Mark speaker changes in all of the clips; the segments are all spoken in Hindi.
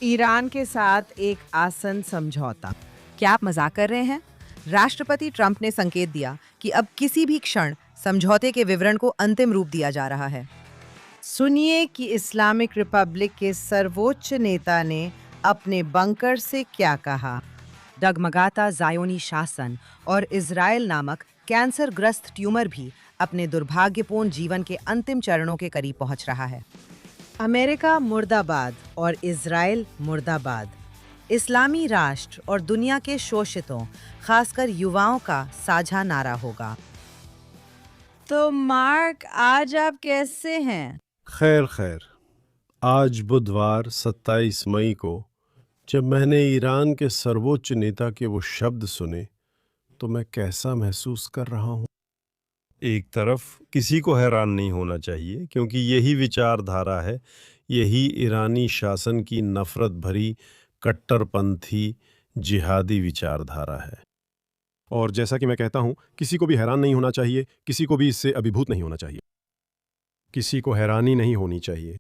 Speaker 1: ईरान के साथ एक आसन समझौता।
Speaker 2: क्या आप मजाक कर रहे हैं? राष्ट्रपति ट्रंप ने संकेत दिया कि अब किसी भी क्षण समझौते के विवरण को अंतिम रूप दिया जा रहा है।
Speaker 1: सुनिए कि इस्लामिक रिपब्लिक के सर्वोच्च नेता ने अपने बंकर से क्या कहा।
Speaker 2: डगमगाता जायोनी शासन और इजराइल नामक कैंसरग्रस्त ट्यूमर भी अपने दुर्भाग्यपूर्ण जीवन के अंतिम चरणों के करीब पहुंच रहा है।
Speaker 1: अमेरिका मुर्दाबाद और इजराइल मुर्दाबाद।
Speaker 2: इस्लामी राष्ट्र और दुनिया के शोषितों, खासकर युवाओं का साझा नारा होगा।
Speaker 1: तो मार्क, आज आप कैसे हैं?
Speaker 3: खैर खैर, आज बुधवार 27 मई को जब मैंने ईरान के सर्वोच्च नेता के वो शब्द सुने तो मैं कैसा महसूस कर रहा हूँ।
Speaker 4: एक तरफ किसी को हैरान नहीं होना चाहिए, क्योंकि यही विचारधारा है, यही ईरानी शासन की नफरत भरी कट्टरपंथी जिहादी विचारधारा है।
Speaker 3: और जैसा कि मैं कहता हूँ, किसी को भी हैरान नहीं होना चाहिए, किसी को भी इससे अभिभूत नहीं होना चाहिए, किसी को हैरानी नहीं होनी चाहिए।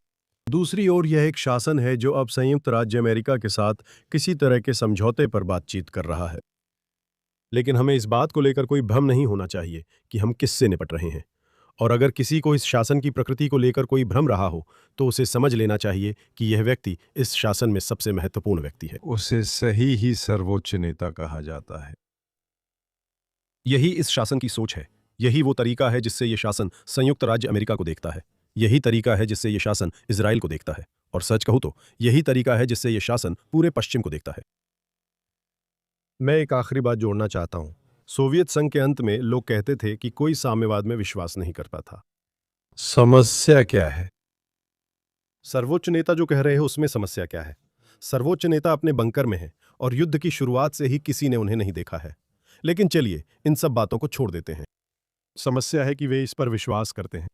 Speaker 3: दूसरी ओर यह एक शासन है जो अब संयुक्त राज्य अमेरिका के साथ किसी तरह के समझौते पर बातचीत कर रहा है। लेकिन हमें इस बात को लेकर कोई भ्रम नहीं होना चाहिए कि हम किससे निपट रहे हैं। और अगर किसी को इस शासन की प्रकृति को लेकर कोई भ्रम रहा हो तो उसे समझ लेना चाहिए कि यह व्यक्ति इस शासन में सबसे महत्वपूर्ण व्यक्ति है।
Speaker 4: उसे सही ही सर्वोच्च नेता कहा जाता है।
Speaker 3: यही इस शासन की सोच है, यही वो तरीका है जिससे यह शासन संयुक्त राज्य अमेरिका को देखता है, यही तरीका है जिससे यह शासन इजराइल को देखता है, और सच कहूं तो यही तरीका है जिससे यह शासन पूरे पश्चिम को देखता है। मैं एक आखिरी बात जोड़ना चाहता हूं। सोवियत संघ के अंत में लोग कहते थे कि कोई साम्यवाद में विश्वास नहीं करता था।
Speaker 4: समस्या क्या है?
Speaker 3: सर्वोच्च नेता जो कह रहे हैं उसमें समस्या क्या है? सर्वोच्च नेता अपने बंकर में हैं और युद्ध की शुरुआत से ही किसी ने उन्हें नहीं देखा है। लेकिन चलिए इन सब बातों को छोड़ देते हैं। समस्या है कि वे इस पर विश्वास करते हैं।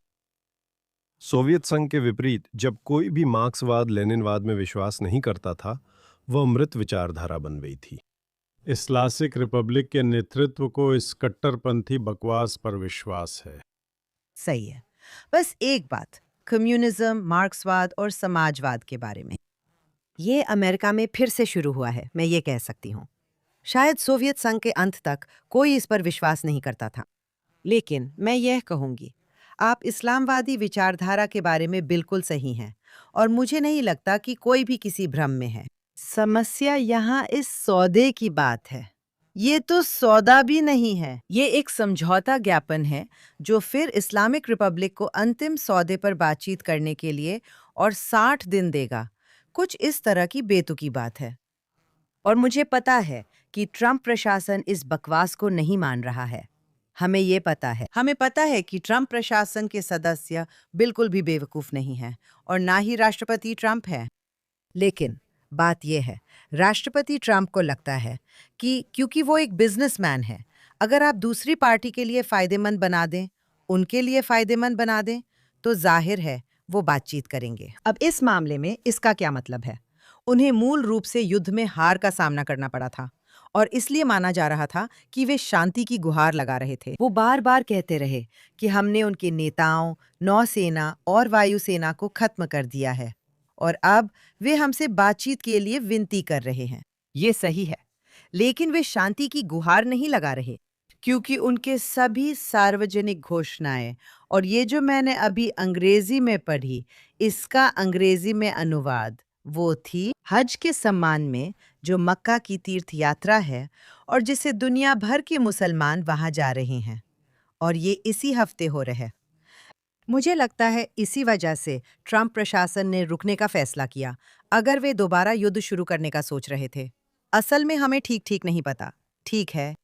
Speaker 4: सोवियत संघ के विपरीत जब कोई भी मार्क्सवाद लेनिनवाद में विश्वास नहीं करता था, वह मृत विचारधारा बन गई थी।
Speaker 3: इस्लामिक रिपब्लिक के नेतृत्व को इस कट्टरपंथी बकवास पर विश्वास है।
Speaker 2: सही है। बस एक बात, कम्युनिज्म, मार्क्सवाद और समाजवाद के बारे में। ये अमेरिका में फिर से शुरू हुआ है, मैं ये कह सकती हूँ। शायद सोवियत संघ के अंत तक कोई इस पर विश्वास नहीं करता था। लेकिन मैं यह कहूँगी, आप इस्लामवादी विचारधारा के बारे में बिल्कुल सही हैं और मुझे नहीं लगता कि कोई भी किसी भ्रम में है।
Speaker 1: समस्या यहाँ इस सौदे की बात है। ये तो सौदा भी नहीं है,
Speaker 2: ये एक समझौता ज्ञापन है जो फिर इस्लामिक रिपब्लिक को अंतिम सौदे पर बातचीत करने के लिए और 60 दिन देगा। कुछ इस तरह की बेतुकी बात है। और मुझे पता है कि ट्रंप प्रशासन इस बकवास को नहीं मान रहा है। हमें पता है कि ट्रंप प्रशासन के सदस्य बिल्कुल भी बेवकूफ़ नहीं हैं और ना ही राष्ट्रपति ट्रंप है। लेकिन बात यह है, राष्ट्रपति ट्रंप को लगता है कि क्योंकि वो एक बिजनेसमैन है, अगर आप दूसरी पार्टी के लिए फ़ायदेमंद बना दें, उनके लिए फ़ायदेमंद बना दें, तो जाहिर है वो बातचीत करेंगे। अब इस मामले में इसका क्या मतलब है? उन्हें मूल रूप से युद्ध में हार का सामना करना पड़ा था और इसलिए माना जा रहा था कि वे शांति की गुहार लगा रहे थे। वो बार बार कहते रहे कि हमने उनके नेताओं, नौसेना और वायुसेना को खत्म कर दिया है और अब वे हमसे बातचीत के लिए विनती कर रहे हैं। ये सही है, लेकिन वे शांति की गुहार नहीं लगा रहे,
Speaker 1: क्योंकि उनके सभी सार्वजनिक घोषणाएं, और ये जो मैंने अभी अंग्रेजी में पढ़ी, इसका अंग्रेजी में अनुवाद वो थी हज के सम्मान में, जो मक्का की तीर्थ यात्रा है और जिसे दुनिया भर के मुसलमान वहां जा रहे हैं, और ये इसी हफ्ते हो रहा है। मुझे लगता है इसी वजह से ट्रंप प्रशासन ने रुकने का फैसला किया, अगर वे दोबारा युद्ध शुरू करने का सोच रहे थे। असल में हमें ठीक नहीं पता, ठीक है?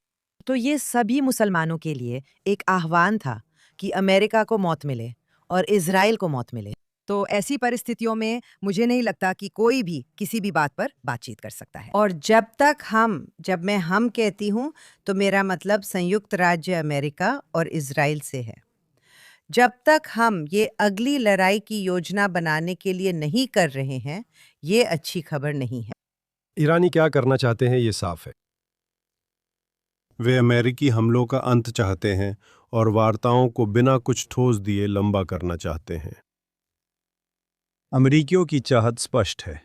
Speaker 1: तो ये सभी मुसलमानों के लिए एक आह्वान था कि अमेरिका को मौत मिले और इजराइल को मौत मिले। तो ऐसी परिस्थितियों में मुझे नहीं लगता कि कोई भी किसी भी बात पर बातचीत कर सकता है। और जब मैं हम कहती हूँ तो मेरा मतलब संयुक्त राज्य अमेरिका और इजराइल से है। जब तक हम ये अगली लड़ाई की योजना बनाने के लिए नहीं कर रहे हैं, ये अच्छी खबर नहीं है।
Speaker 3: ईरानी क्या करना चाहते हैं ये साफ है। वे अमेरिकी हमलों का अंत चाहते हैं और वार्ताओं को बिना कुछ ठोस दिए लंबा करना चाहते हैं।
Speaker 4: अमेरिकियों की चाहत स्पष्ट है,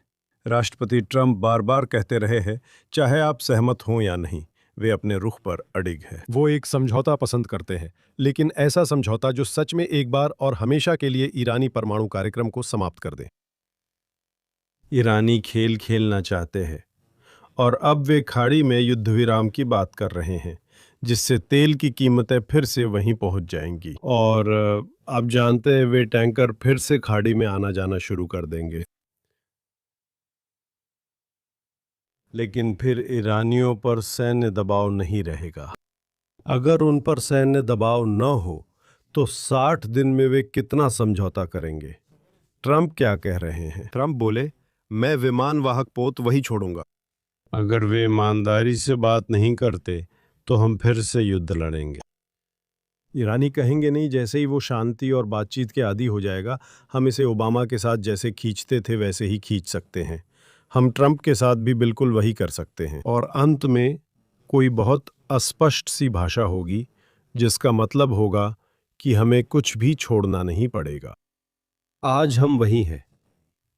Speaker 4: राष्ट्रपति ट्रंप बार बार कहते रहे हैं, चाहे आप सहमत हों या नहीं, वे अपने रुख पर अडिग हैं।
Speaker 3: वो एक समझौता पसंद करते हैं, लेकिन ऐसा समझौता जो सच में एक बार और हमेशा के लिए ईरानी परमाणु कार्यक्रम को समाप्त कर दे।
Speaker 4: ईरानी खेल खेलना चाहते हैं और अब वे खाड़ी में युद्ध विराम की बात कर रहे हैं, जिससे तेल की कीमतें फिर से वहीं पहुंच जाएंगी और आप जानते हैं वे टैंकर फिर से खाड़ी में आना जाना शुरू कर देंगे। लेकिन फिर ईरानियों पर सैन्य दबाव नहीं रहेगा। अगर उन पर सैन्य दबाव न हो तो 60 दिन में वे कितना समझौता करेंगे? ट्रंप क्या कह रहे हैं?
Speaker 3: ट्रंप बोले, मैं विमान वाहक पोत वही छोड़ूंगा।
Speaker 4: अगर वे ईमानदारी से बात नहीं करते तो हम फिर से युद्ध लड़ेंगे।
Speaker 3: ईरानी कहेंगे नहीं, जैसे ही वो शांति और बातचीत के आदी हो जाएगा, हम इसे ओबामा के साथ जैसे खींचते थे वैसे ही खींच सकते हैं। हम ट्रंप के साथ भी बिल्कुल वही कर सकते हैं। और अंत में कोई बहुत अस्पष्ट सी भाषा होगी, जिसका मतलब होगा कि हमें कुछ भी छोड़ना नहीं पड़ेगा। आज हम वही हैं।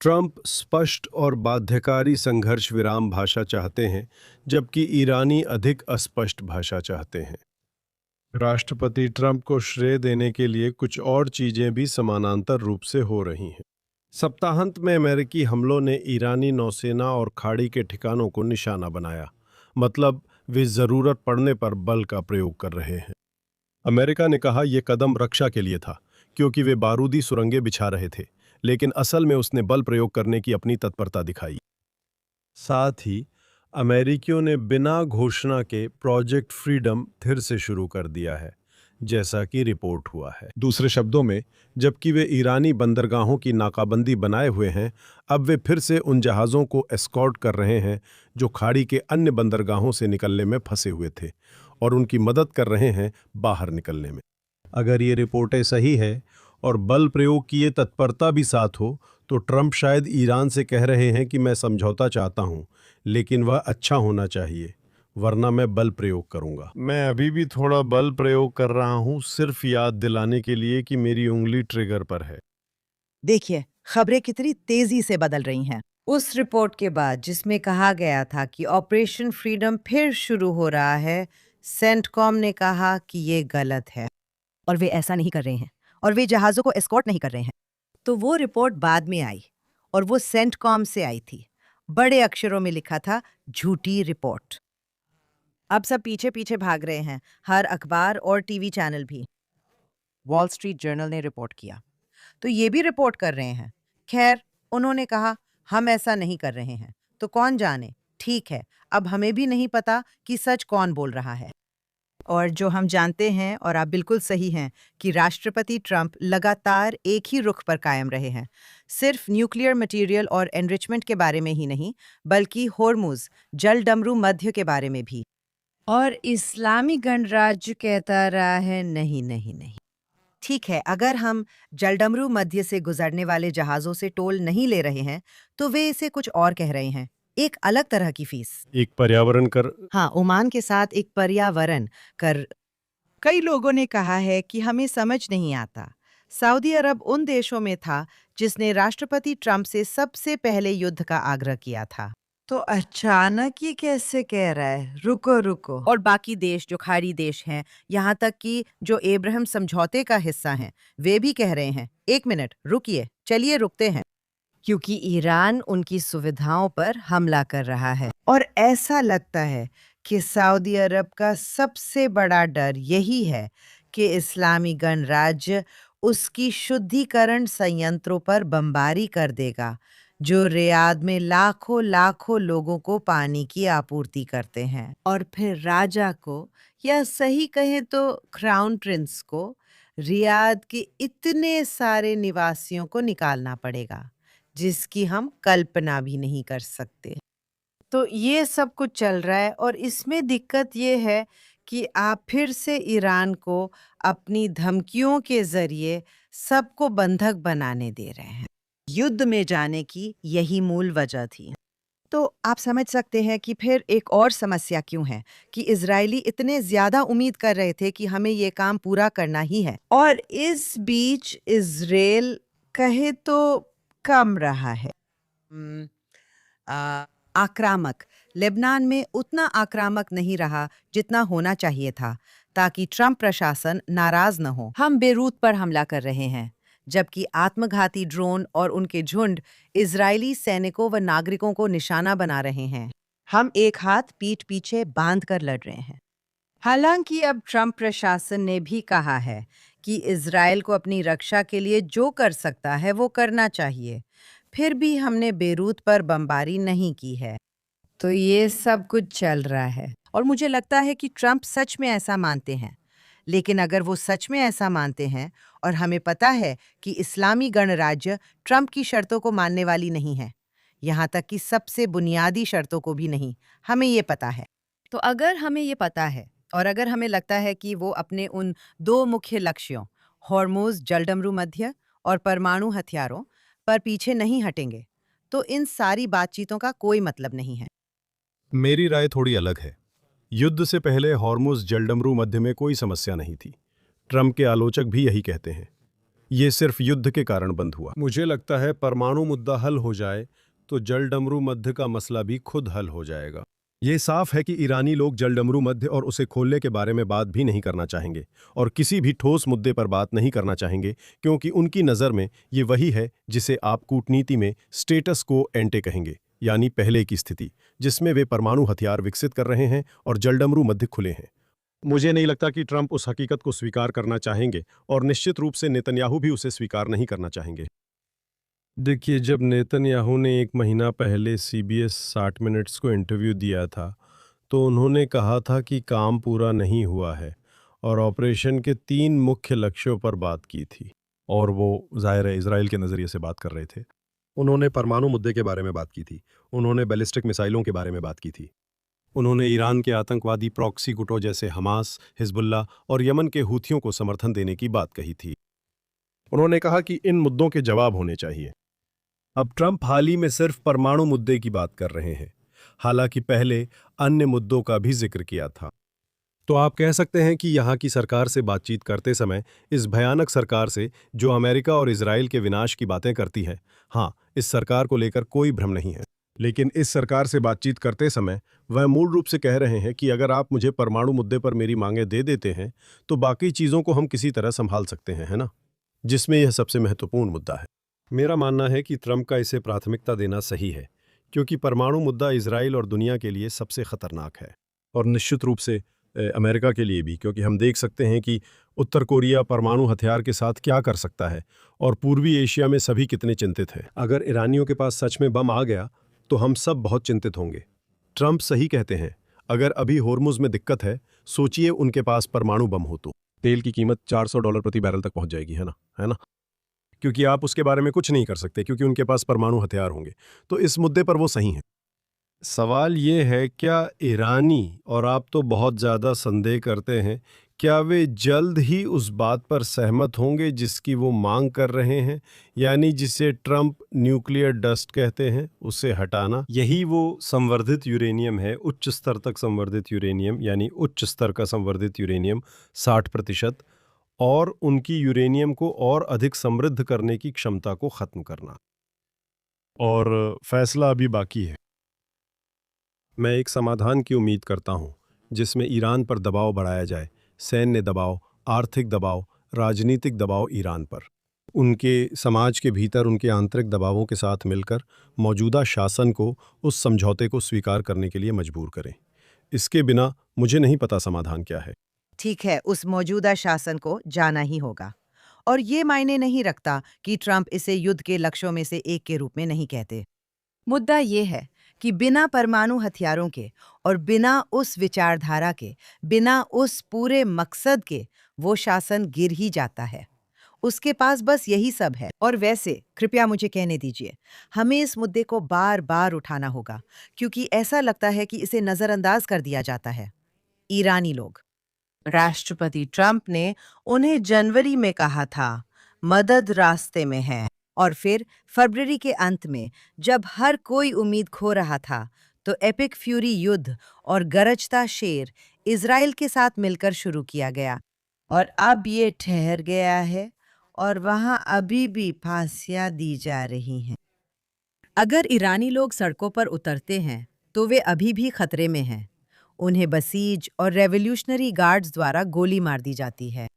Speaker 3: ट्रंप स्पष्ट और बाध्यकारी संघर्ष विराम भाषा चाहते हैं, जबकि ईरानी अधिक अस्पष्ट भाषा चाहते हैं। राष्ट्रपति ट्रंप को श्रेय देने के लिए कुछ और चीजें भी समानांतर रूप से हो रही हैं। सप्ताहांत में अमेरिकी हमलों ने ईरानी नौसेना और खाड़ी के ठिकानों को निशाना बनाया, मतलब वे जरूरत पड़ने पर बल का प्रयोग कर रहे हैं। अमेरिका ने कहा यह कदम रक्षा के लिए था, क्योंकि वे बारूदी सुरंगें बिछा रहे थे, लेकिन असल में उसने बल प्रयोग करने की अपनी तत्परता दिखाई।
Speaker 4: साथ ही अमेरिकियों ने बिना घोषणा के प्रोजेक्ट फ्रीडम फिर से शुरू कर दिया है, जैसा कि रिपोर्ट हुआ है।
Speaker 3: दूसरे शब्दों में, जबकि वे ईरानी बंदरगाहों की नाकाबंदी बनाए हुए हैं, अब वे फिर से उन जहाज़ों को एस्कॉर्ट कर रहे हैं जो खाड़ी के अन्य बंदरगाहों से निकलने में फंसे हुए थे, और उनकी मदद कर रहे हैं बाहर निकलने में।
Speaker 4: अगर ये रिपोर्टें सही है और बल प्रयोग की ये तत्परता भी साथ हो, तो ट्रंप शायद ईरान से कह रहे हैं कि मैं समझौता चाहता हूं, लेकिन वह अच्छा होना चाहिए, वरना मैं बल प्रयोग करूंगा।
Speaker 3: मैं अभी भी थोड़ा बल प्रयोग कर रहा हूं, सिर्फ याद दिलाने के लिए कि मेरी उंगली ट्रिगर पर है।
Speaker 2: देखिए, खबरें कितनी तेजी से बदल रही हैं।
Speaker 1: उस रिपोर्ट के बाद जिसमें कहा गया था कि ऑपरेशन फ्रीडम फिर शुरू हो रहा है, सेंटकॉम ने कहा कि ये गलत है
Speaker 2: और वे ऐसा नहीं कर रहे हैं, और वे जहाज़ों को एस्कॉर्ट नहीं कर रहे हैं।
Speaker 1: तो वो रिपोर्ट बाद में आई, और वो सेंटकॉम से आई थी। बड़े अक्षरों में लिखा था, झूठी रिपोर्ट।
Speaker 2: अब सब पीछे पीछे भाग रहे हैं, हर अखबार और टीवी चैनल भी। वॉल स्ट्रीट जर्नल ने रिपोर्ट किया,
Speaker 1: तो ये भी रिपोर्ट कर रहे हैं। खैर, उन्होंने कहा हम ऐसा नहीं कर रहे हैं, तो कौन जाने। ठीक है, अब हमें भी नहीं पता कि सच कौन बोल रहा है।
Speaker 2: और जो हम जानते हैं, और आप बिल्कुल सही हैं, कि राष्ट्रपति ट्रंप लगातार एक ही रुख पर कायम रहे हैं, सिर्फ न्यूक्लियर मटेरियल और एनरिचमेंट के बारे में ही नहीं, बल्कि होर्मुज जल डमरू मध्य के बारे में भी।
Speaker 1: और इस्लामी गणराज्य कहता रहा है नहीं नहीं नहीं।
Speaker 2: ठीक है, अगर हम जलडमरू मध्य से गुजरने वाले जहाज़ों से टोल नहीं ले रहे हैं, तो वे इसे कुछ और कह रहे हैं, एक अलग तरह की फीस।
Speaker 3: एक पर्यावरण कर।
Speaker 2: हाँ, ओमान के साथ एक पर्यावरण कर।
Speaker 1: कई लोगों ने कहा है कि हमें समझ नहीं आता, सऊदी अरब उन देशों में था जिसने राष्ट्रपति ट्रंप से सबसे पहले युद्ध का आग्रह किया था। तो अचानक ये कैसे कह रहा है? रुको रुको।
Speaker 2: और बाकी देश जो खाड़ी देश हैं, यहाँ तक कि जो एब्राहम समझौते का हिस्सा हैं, वे भी कह रहे हैं, एक मिनट रुकिए, चलिए रुकते हैं,
Speaker 1: क्योंकि ईरान उनकी सुविधाओं पर हमला कर रहा है। और ऐसा लगता है कि सऊदी अरब का सबसे बड़ा डर यही है कि इस्लामी गणराज्य उसकी शुद्धिकरण संयंत्रों पर बमबारी कर देगा, जो रियाद में लाखों लाखों लोगों को पानी की आपूर्ति करते हैं। और फिर राजा को, या सही कहें तो क्राउन प्रिंस को, रियाद के इतने सारे निवासियों को निकालना पड़ेगा, जिसकी हम कल्पना भी नहीं कर सकते। तो ये सब कुछ चल रहा है, और इसमें दिक्कत ये है कि आप फिर से ईरान को अपनी धमकियों के जरिए सबको बंधक बनाने दे रहे हैं।
Speaker 2: युद्ध में जाने की यही मूल वजह थी। तो आप समझ सकते हैं कि फिर एक और समस्या क्यों है कि इजरायली इतने ज्यादा उम्मीद कर रहे थे कि हमें ये काम पूरा करना ही है,
Speaker 1: और इस बीच इजराइल कहे तो कम रहा है।
Speaker 2: आक्रामक। लेबनान में उतना आक्रामक नहीं रहा जितना होना चाहिए था, ताकि ट्रंप प्रशासन नाराज न हो। हम बेरूत पर हमला कर रहे हैं, जबकि आत्मघाती ड्रोन और उनके झुंड इजरायली सैनिकों व नागरिकों को निशाना बना रहे हैं। हम एक हाथ पीठ पीछे बांध कर लड़ रहे हैं। हालांकि अब ट्रंप प्रशासन ने भी कहा है कि इजरायल को अपनी रक्षा के लिए जो कर सकता है वो करना चाहिए। फिर भी हमने बेरूत पर बमबारी नहीं की है। तो ये सब कुछ चल रहा है और मुझे लगता है कि ट्रंप सच में ऐसा मानते हैं। लेकिन अगर वो सच में ऐसा मानते हैं और हमें पता है कि इस्लामी गणराज्य ट्रंप की शर्तों को मानने वाली नहीं है, यहाँ तक कि सबसे बुनियादी शर्तों को भी नहीं, हमें ये पता है। तो अगर हमें ये पता है और अगर हमें लगता है कि वो अपने उन दो मुख्य लक्ष्यों, हॉर्मुज़ जलडमरू मध्य और परमाणु हथियारों पर पीछे नहीं हटेंगे, तो इन सारी बातचीतों का कोई मतलब नहीं है।
Speaker 3: मेरी राय थोड़ी अलग है। युद्ध से पहले हॉर्मुज़ जलडमरू मध्य में कोई समस्या नहीं थी। ट्रंप के आलोचक भी यही कहते हैं। ये सिर्फ युद्ध के कारण बंद हुआ। मुझे लगता है परमाणु मुद्दा हल हो जाए तो जलडमरू मध्य का मसला भी खुद हल हो जाएगा। ये साफ है कि ईरानी लोग जलडमरू मध्य और उसे खोलने के बारे में बात भी नहीं करना चाहेंगे और किसी भी ठोस मुद्दे पर बात नहीं करना चाहेंगे, क्योंकि उनकी नज़र में ये वही है जिसे आप कूटनीति में स्टेटस को एंटे कहेंगे, यानी पहले की स्थिति जिसमें वे परमाणु हथियार विकसित कर रहे हैं और जलडमरू मध्य खुले हैं। मुझे नहीं लगता कि ट्रंप उस हकीकत को स्वीकार करना चाहेंगे और निश्चित रूप से नेतन्याहू भी उसे स्वीकार नहीं करना चाहेंगे। देखिए, जब नेतन्याहू ने एक महीना पहले CBS 60 मिनट्स को इंटरव्यू दिया था, तो उन्होंने कहा था कि काम पूरा नहीं हुआ है और ऑपरेशन के 3 मुख्य लक्ष्यों पर बात की थी। और वो ज़ाहिर है इजराइल के नज़रिए से बात कर रहे थे। उन्होंने परमाणु मुद्दे के बारे में बात की थी, उन्होंने बैलिस्टिक मिसाइलों के बारे में बात की थी, उन्होंने ईरान के आतंकवादी प्रॉक्सी गुटों जैसे हमास, हिजबुल्ला और यमन के हूथियों को समर्थन देने की बात कही थी। उन्होंने कहा कि इन मुद्दों के जवाब होने चाहिए। अब ट्रंप हाल ही में सिर्फ परमाणु मुद्दे की बात कर रहे हैं, हालांकि पहले अन्य मुद्दों का भी जिक्र किया था। तो आप कह सकते हैं कि यहाँ की सरकार से बातचीत करते समय, इस भयानक सरकार से जो अमेरिका और इजराइल के विनाश की बातें करती है, हाँ, इस सरकार को लेकर कोई भ्रम नहीं है। लेकिन इस सरकार से बातचीत करते समय वह मूल रूप से कह रहे हैं कि अगर आप मुझे परमाणु मुद्दे पर मेरी मांगें दे देते हैं तो बाकी चीज़ों को हम किसी तरह संभाल सकते हैं, है ना? जिसमें यह सबसे महत्वपूर्ण मुद्दा है। मेरा मानना है कि ट्रंप का इसे प्राथमिकता देना सही है, क्योंकि परमाणु मुद्दा इजराइल और दुनिया के लिए सबसे खतरनाक है, और निश्चित रूप से अमेरिका के लिए भी, क्योंकि हम देख सकते हैं कि उत्तर कोरिया परमाणु हथियार के साथ क्या कर सकता है और पूर्वी एशिया में सभी कितने चिंतित हैं। अगर ईरानियों के पास सच में बम आ गया तो हम सब बहुत चिंतित होंगे। ट्रंप सही कहते हैं, अगर अभी होर्मुज में दिक्कत है, सोचिए उनके पास परमाणु बम हो तो तेल की कीमत $400 प्रति बैरल तक पहुंच जाएगी, है ना? क्योंकि आप उसके बारे में कुछ नहीं कर सकते, क्योंकि उनके पास परमाणु हथियार होंगे। तो इस मुद्दे पर वो सही हैं। सवाल ये है, क्या ईरानी, और आप तो बहुत ज़्यादा संदेह करते हैं, क्या वे जल्द ही उस बात पर सहमत होंगे जिसकी वो मांग कर रहे हैं, यानी जिसे ट्रंप न्यूक्लियर डस्ट कहते हैं, उसे हटाना? यही वो संवर्धित यूरेनियम है, उच्च स्तर तक संवर्धित यूरेनियम, यानी उच्च स्तर का संवर्धित यूरेनियम 60%, और उनकी यूरेनियम को और अधिक समृद्ध करने की क्षमता को ख़त्म करना। और फैसला अभी बाकी है। मैं एक समाधान की उम्मीद करता हूं, जिसमें ईरान पर दबाव बढ़ाया जाए, सैन्य दबाव, आर्थिक दबाव, राजनीतिक दबाव ईरान पर, उनके समाज के भीतर उनके आंतरिक दबावों के साथ मिलकर मौजूदा शासन को उस समझौते को स्वीकार करने के लिए मजबूर करें। इसके बिना मुझे नहीं पता समाधान क्या है।
Speaker 2: ठीक है, उस मौजूदा शासन को जाना ही होगा। और ये मायने नहीं रखता कि ट्रंप इसे युद्ध के लक्ष्यों में से एक के रूप में नहीं कहते। मुद्दा ये है कि बिना परमाणु हथियारों के और बिना उस विचारधारा के, बिना उस पूरे मकसद के, वो शासन गिर ही जाता है। उसके पास बस यही सब है। और वैसे कृपया मुझे कहने दीजिए, हमें इस मुद्दे को बार बार उठाना होगा, क्योंकि ऐसा लगता है कि इसे नज़रअंदाज कर दिया जाता है। ईरानी लोग, राष्ट्रपति ट्रंप ने उन्हें जनवरी में कहा था, मदद रास्ते में है। और फिर फरवरी के अंत में, जब हर कोई उम्मीद खो रहा था, तो एपिक फ्यूरी युद्ध और गरजता शेर इजराइल के साथ मिलकर शुरू किया गया। और अब ये ठहर गया है और वहां अभी भी फांसियां दी जा रही हैं। अगर ईरानी लोग सड़कों पर उतरते हैं तो वे अभी भी खतरे में हैं। उन्हें बसीज और रेवोल्यूशनरी गार्ड्स द्वारा गोली मार दी जाती है।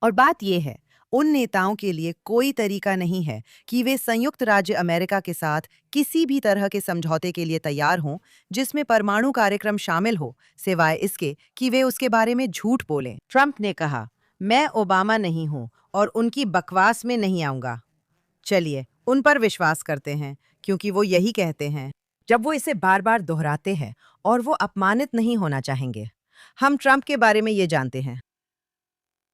Speaker 2: और बात यह है, उन नेताओं के लिए कोई तरीका नहीं है कि वे संयुक्त राज्य अमेरिका के साथ किसी भी तरह के समझौते के लिए तैयार हों जिसमें परमाणु कार्यक्रम शामिल हो, सिवाय इसके कि वे उसके बारे में झूठ बोलें। ट्रंप ने कहा, मैं ओबामा नहीं हूं और उनकी बकवास में नहीं आऊंगा। चलिए उन पर विश्वास करते हैं, क्योंकि वो यही कहते हैं। जब वो इसे बार बार दोहराते हैं और वो अपमानित नहीं होना चाहेंगे। हम ट्रंप के बारे में ये जानते हैं,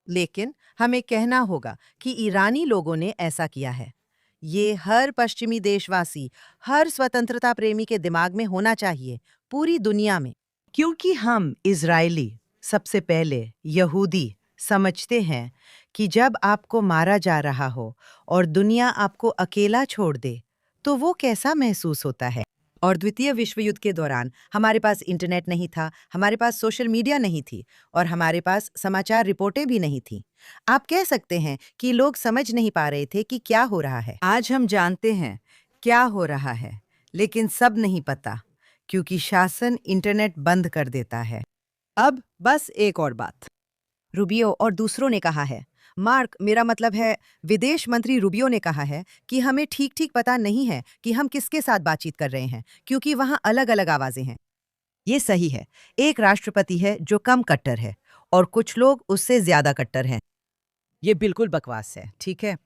Speaker 2: लेकिन हमें कहना होगा कि ईरानी लोगों ने ऐसा किया है। ये हर पश्चिमी देशवासी, हर स्वतंत्रता प्रेमी के दिमाग में होना चाहिए, पूरी दुनिया में। क्योंकि हम इजरायली, सबसे पहले यहूदी, समझते हैं कि जब आपको मारा जा रहा हो और दुनिया आपको अकेला छोड़ दे तो वो कैसा महसूस होता है। और द्वितीय विश्व युद्ध के दौरान हमारे पास इंटरनेट नहीं था, हमारे पास सोशल मीडिया नहीं थी और हमारे पास समाचार रिपोर्टें भी नहीं थी। आप कह सकते हैं कि लोग समझ नहीं पा रहे थे कि क्या हो रहा है। आज हम जानते हैं क्या हो रहा है, लेकिन सब नहीं पता, क्योंकि शासन इंटरनेट बंद कर देता है। अब बस एक और बात, रूबियो और दूसरों ने कहा है, मार्क, मेरा मतलब है विदेश मंत्री रूबियो ने कहा है कि हमें ठीक ठीक पता नहीं है कि हम किसके साथ बातचीत कर रहे हैं, क्योंकि वहां अलग अलग आवाजें हैं। ये सही है, एक राष्ट्रपति है जो कम कट्टर है और कुछ लोग उससे ज्यादा कट्टर हैं। ये बिल्कुल बकवास है, ठीक है।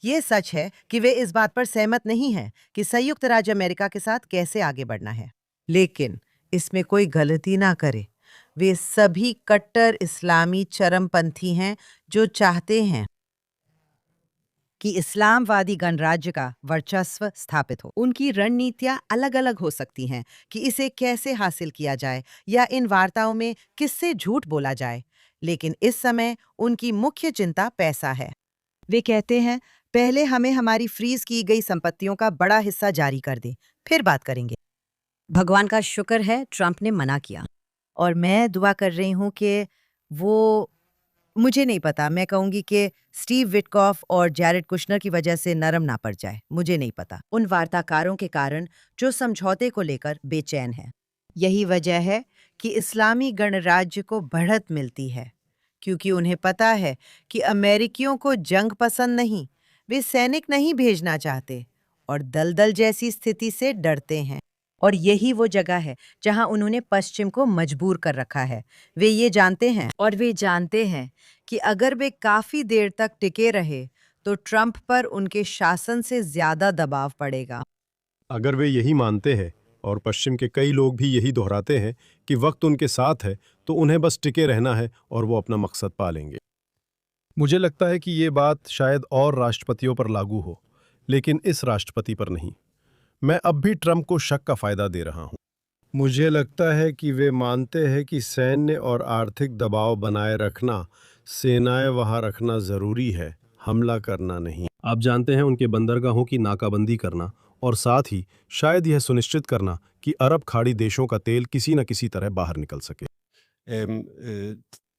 Speaker 2: ये सच है कि वे इस बात पर सहमत नहीं हैं कि संयुक्त राज्य अमेरिका के साथ कैसे आगे बढ़ना है, लेकिन इसमें कोई गलती ना करे, वे सभी कट्टर इस्लामी चरमपंथी हैं जो चाहते हैं कि इस्लामवादी गणराज्य का वर्चस्व स्थापित हो। उनकी रणनीतियां अलग अलग हो सकती हैं कि इसे कैसे हासिल किया जाए या इन वार्ताओं में किससे झूठ बोला जाए, लेकिन इस समय उनकी मुख्य चिंता पैसा है। वे कहते हैं, पहले हमें हमारी फ्रीज की गई संपत्तियों का बड़ा हिस्सा जारी कर दें, फिर बात करेंगे। भगवान का शुक्र है ट्रंप ने मना किया और मैं दुआ कर रही हूं कि वो, मुझे नहीं पता, मैं कहूंगी कि स्टीव विटकॉफ और जैरेड कुशनर की वजह से नरम ना पड़ जाए, मुझे नहीं पता, उन वार्ताकारों के कारण जो समझौते को लेकर बेचैन हैं। यही वजह है कि इस्लामी गणराज्य को बढ़त मिलती है, क्योंकि उन्हें पता है कि अमेरिकियों को जंग पसंद नहीं, वे सैनिक नहीं भेजना चाहते और दलदल जैसी स्थिति से डरते हैं। और यही वो जगह है जहां उन्होंने पश्चिम को मजबूर कर रखा है। वे ये जानते हैं, और वे जानते हैं कि अगर वे काफी देर तक टिके रहे तो ट्रंप पर उनके शासन से ज्यादा दबाव पड़ेगा।
Speaker 3: अगर वे यही मानते हैं और पश्चिम के कई लोग भी यही दोहराते हैं कि वक्त उनके साथ है, तो उन्हें बस टिके रहना है और वो अपना मकसद पा लेंगे। मुझे लगता है कि ये बात शायद और राष्ट्रपतियों पर लागू हो, लेकिन इस राष्ट्रपति पर नहीं। मैं अब भी ट्रंप को शक का फायदा दे रहा हूं। मुझे लगता है कि वे मानते हैं कि सैन्य और आर्थिक दबाव बनाए रखना, सेनाएं वहां रखना जरूरी है, हमला करना नहीं। आप जानते हैं, उनके बंदरगाहों की नाकाबंदी करना और साथ ही शायद यह सुनिश्चित करना कि अरब खाड़ी देशों का तेल किसी न किसी तरह बाहर निकल सके।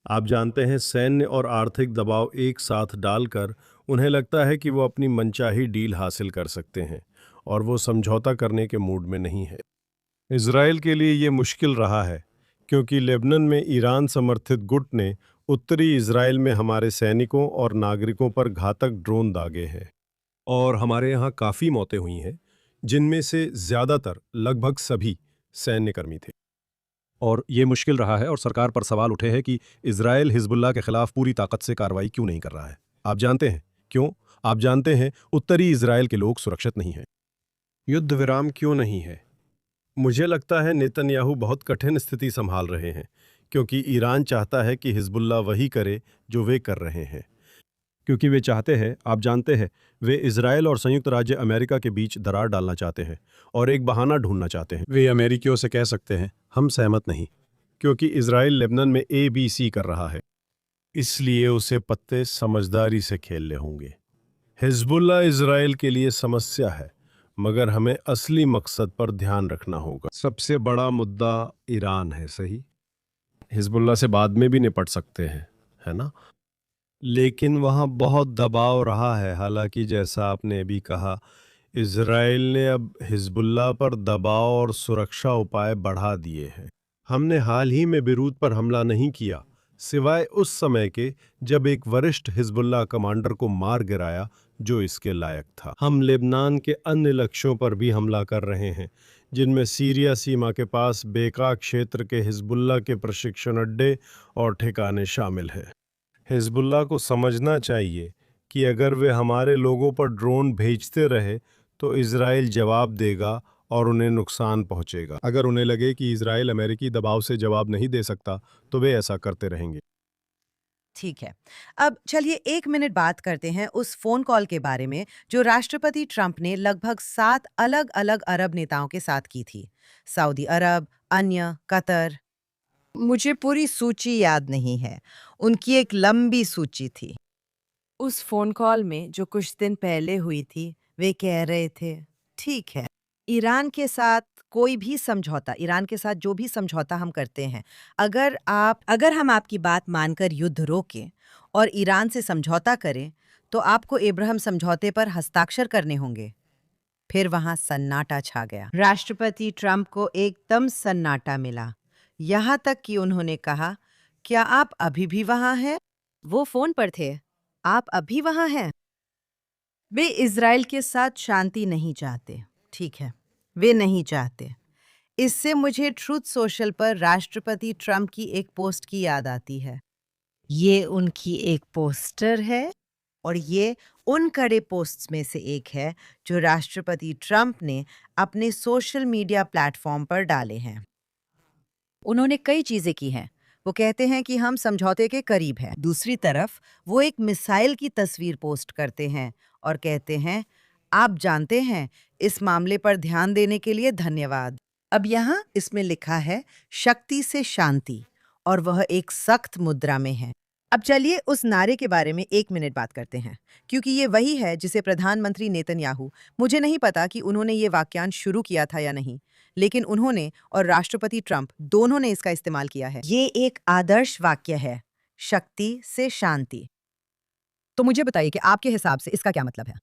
Speaker 3: आप जानते हैं, सैन्य और आर्थिक दबाव एक साथ डालकर उन्हें लगता है कि वो अपनी मनचाही डील हासिल कर सकते हैं और वो समझौता करने के मूड में नहीं है। इजराइल के लिए ये मुश्किल रहा है, क्योंकि लेबनान में ईरान समर्थित गुट ने उत्तरी इजराइल में हमारे सैनिकों और नागरिकों पर घातक ड्रोन दागे हैं और हमारे यहाँ काफ़ी मौतें हुई हैं, जिनमें से ज़्यादातर, लगभग सभी सैन्यकर्मी थे। और ये मुश्किल रहा है और सरकार पर सवाल उठे हैं कि इजराइल हिजबुल्लाह के खिलाफ पूरी ताकत से कार्रवाई क्यों नहीं कर रहा है। आप जानते हैं क्यों? आप जानते हैं, उत्तरी इजराइल के लोग सुरक्षित नहीं हैं। युद्ध विराम क्यों नहीं है? मुझे लगता है नेतन्याहू बहुत कठिन स्थिति संभाल रहे हैं, क्योंकि ईरान चाहता है कि हिजबुल्लाह वही करे जो वे कर रहे हैं। क्योंकि वे चाहते हैं, आप जानते हैं, वे इजराइल और संयुक्त राज्य अमेरिका के बीच दरार डालना चाहते हैं और एक बहाना ढूंढना चाहते हैं। वे अमेरिकियों से कह सकते हैं, हम सहमत नहीं, क्योंकि इजराइल लेबनान में ABC कर रहा है, इसलिए उसे पत्ते समझदारी से खेलने होंगे। हिजबुल्लाह इजराइल के लिए समस्या है, मगर हमें असली मकसद पर ध्यान रखना होगा। सबसे बड़ा मुद्दा ईरान है, सही? हिजबुल्लाह से बाद में भी निपट सकते हैं, है ना? लेकिन वहाँ बहुत दबाव रहा है। हालांकि जैसा आपने अभी कहा,
Speaker 4: इजराइल ने अब हिजबुल्लाह पर दबाव और सुरक्षा उपाय बढ़ा दिए हैं। हमने हाल ही में बेरूत पर हमला नहीं किया, सिवाय उस समय के जब एक वरिष्ठ हिजबुल्लाह कमांडर को मार गिराया जो इसके लायक था। हम लेबनान के अन्य लक्ष्यों पर भी हमला कर रहे हैं, जिनमें सीरिया सीमा के पास बेका क्षेत्र के हिजबुल्लाह के प्रशिक्षण अड्डे और ठिकाने शामिल हैं। हिजबुल्लाह को समझना चाहिए कि अगर वे हमारे लोगों पर ड्रोन भेजते रहे तो इजराइल जवाब देगा और उन्हें नुकसान पहुंचेगा।
Speaker 3: अगर उन्हें लगे कि इजराइल अमेरिकी दबाव से जवाब नहीं दे सकता तो वे ऐसा करते रहेंगे।
Speaker 2: ठीक है, अब चलिए 1 मिनट बात करते हैं उस फोन कॉल के बारे में जो राष्ट्रपति ट्रंप ने लगभग 7 अलग-अलग अरब नेताओं के साथ की थी। सऊदी अरब, अन्य, कतर।
Speaker 1: मुझे पूरी सूची याद नहीं है। उनकी एक लंबी सूची थी। उस फोन कॉल में जो कुछ दिन पहले हुई थी, वे कह रहे थे, ठीक है,
Speaker 2: ईरान के साथ ईरान के साथ जो भी समझौता हम करते हैं, अगर हम आपकी बात मानकर युद्ध रोकें और ईरान से समझौता करें, तो आपको इब्राहिम समझौते पर हस्ताक्षर करने होंगे। फिर वहां सन्नाटा छा गया। राष्ट्रपति ट्रंप को एकदम सन्नाटा मिला, यहाँ तक कि उन्होंने कहा, क्या आप अभी भी वहां हैं? वो फोन पर थे। आप अभी वहां हैं? वे इजराइल के साथ शांति नहीं चाहते। ठीक है, वे नहीं चाहते। इससे मुझे ट्रूथ सोशल पर राष्ट्रपति ट्रंप की एक पोस्ट की याद आती है।
Speaker 1: ये उनकी एक पोस्टर है।
Speaker 2: और ये उन कड़े पोस्ट्स में से एक है जो राष्ट्रपति ट्रंप ने अपने सोशल मीडिया प्लेटफॉर्म पर डाले हैं। उन्होंने कई चीजें की हैं। वो कहते हैं कि हम समझौते के करीब हैं। दूसरी तरफ वो एक मिसाइल की तस्वीर पोस्ट करते हैं और कहते हैं, आप जानते हैं, इस मामले पर ध्यान देने के लिए धन्यवाद। अब यहाँ इसमें लिखा है शक्ति से शांति, और वह एक सख्त मुद्रा में है। अब चलिए उस नारे के बारे में 1 मिनट बात करते हैं, क्योंकि ये वही है जिसे प्रधानमंत्री नेतन्याहू, मुझे नहीं पता कि उन्होंने ये वाक्यांश शुरू किया था या नहीं, लेकिन उन्होंने और राष्ट्रपति ट्रंप दोनों ने इसका इस्तेमाल किया है। ये एक आदर्श वाक्य है, शक्ति से शांति। तो मुझे बताइए कि आपके हिसाब से इसका क्या मतलब है?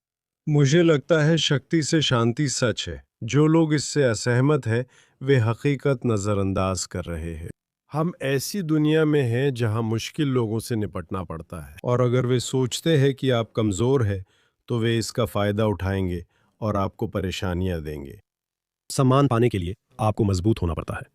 Speaker 4: मुझे लगता है शक्ति से शांति सच है। जो लोग इससे असहमत हैं, वे हकीकत नज़रअंदाज कर रहे हैं। हम ऐसी दुनिया में हैं जहां मुश्किल लोगों से निपटना पड़ता है, और अगर वे सोचते हैं कि आप कमज़ोर हैं, तो वे इसका फ़ायदा उठाएंगे और आपको परेशानियां देंगे।
Speaker 3: सम्मान पाने के लिए आपको मजबूत होना पड़ता है,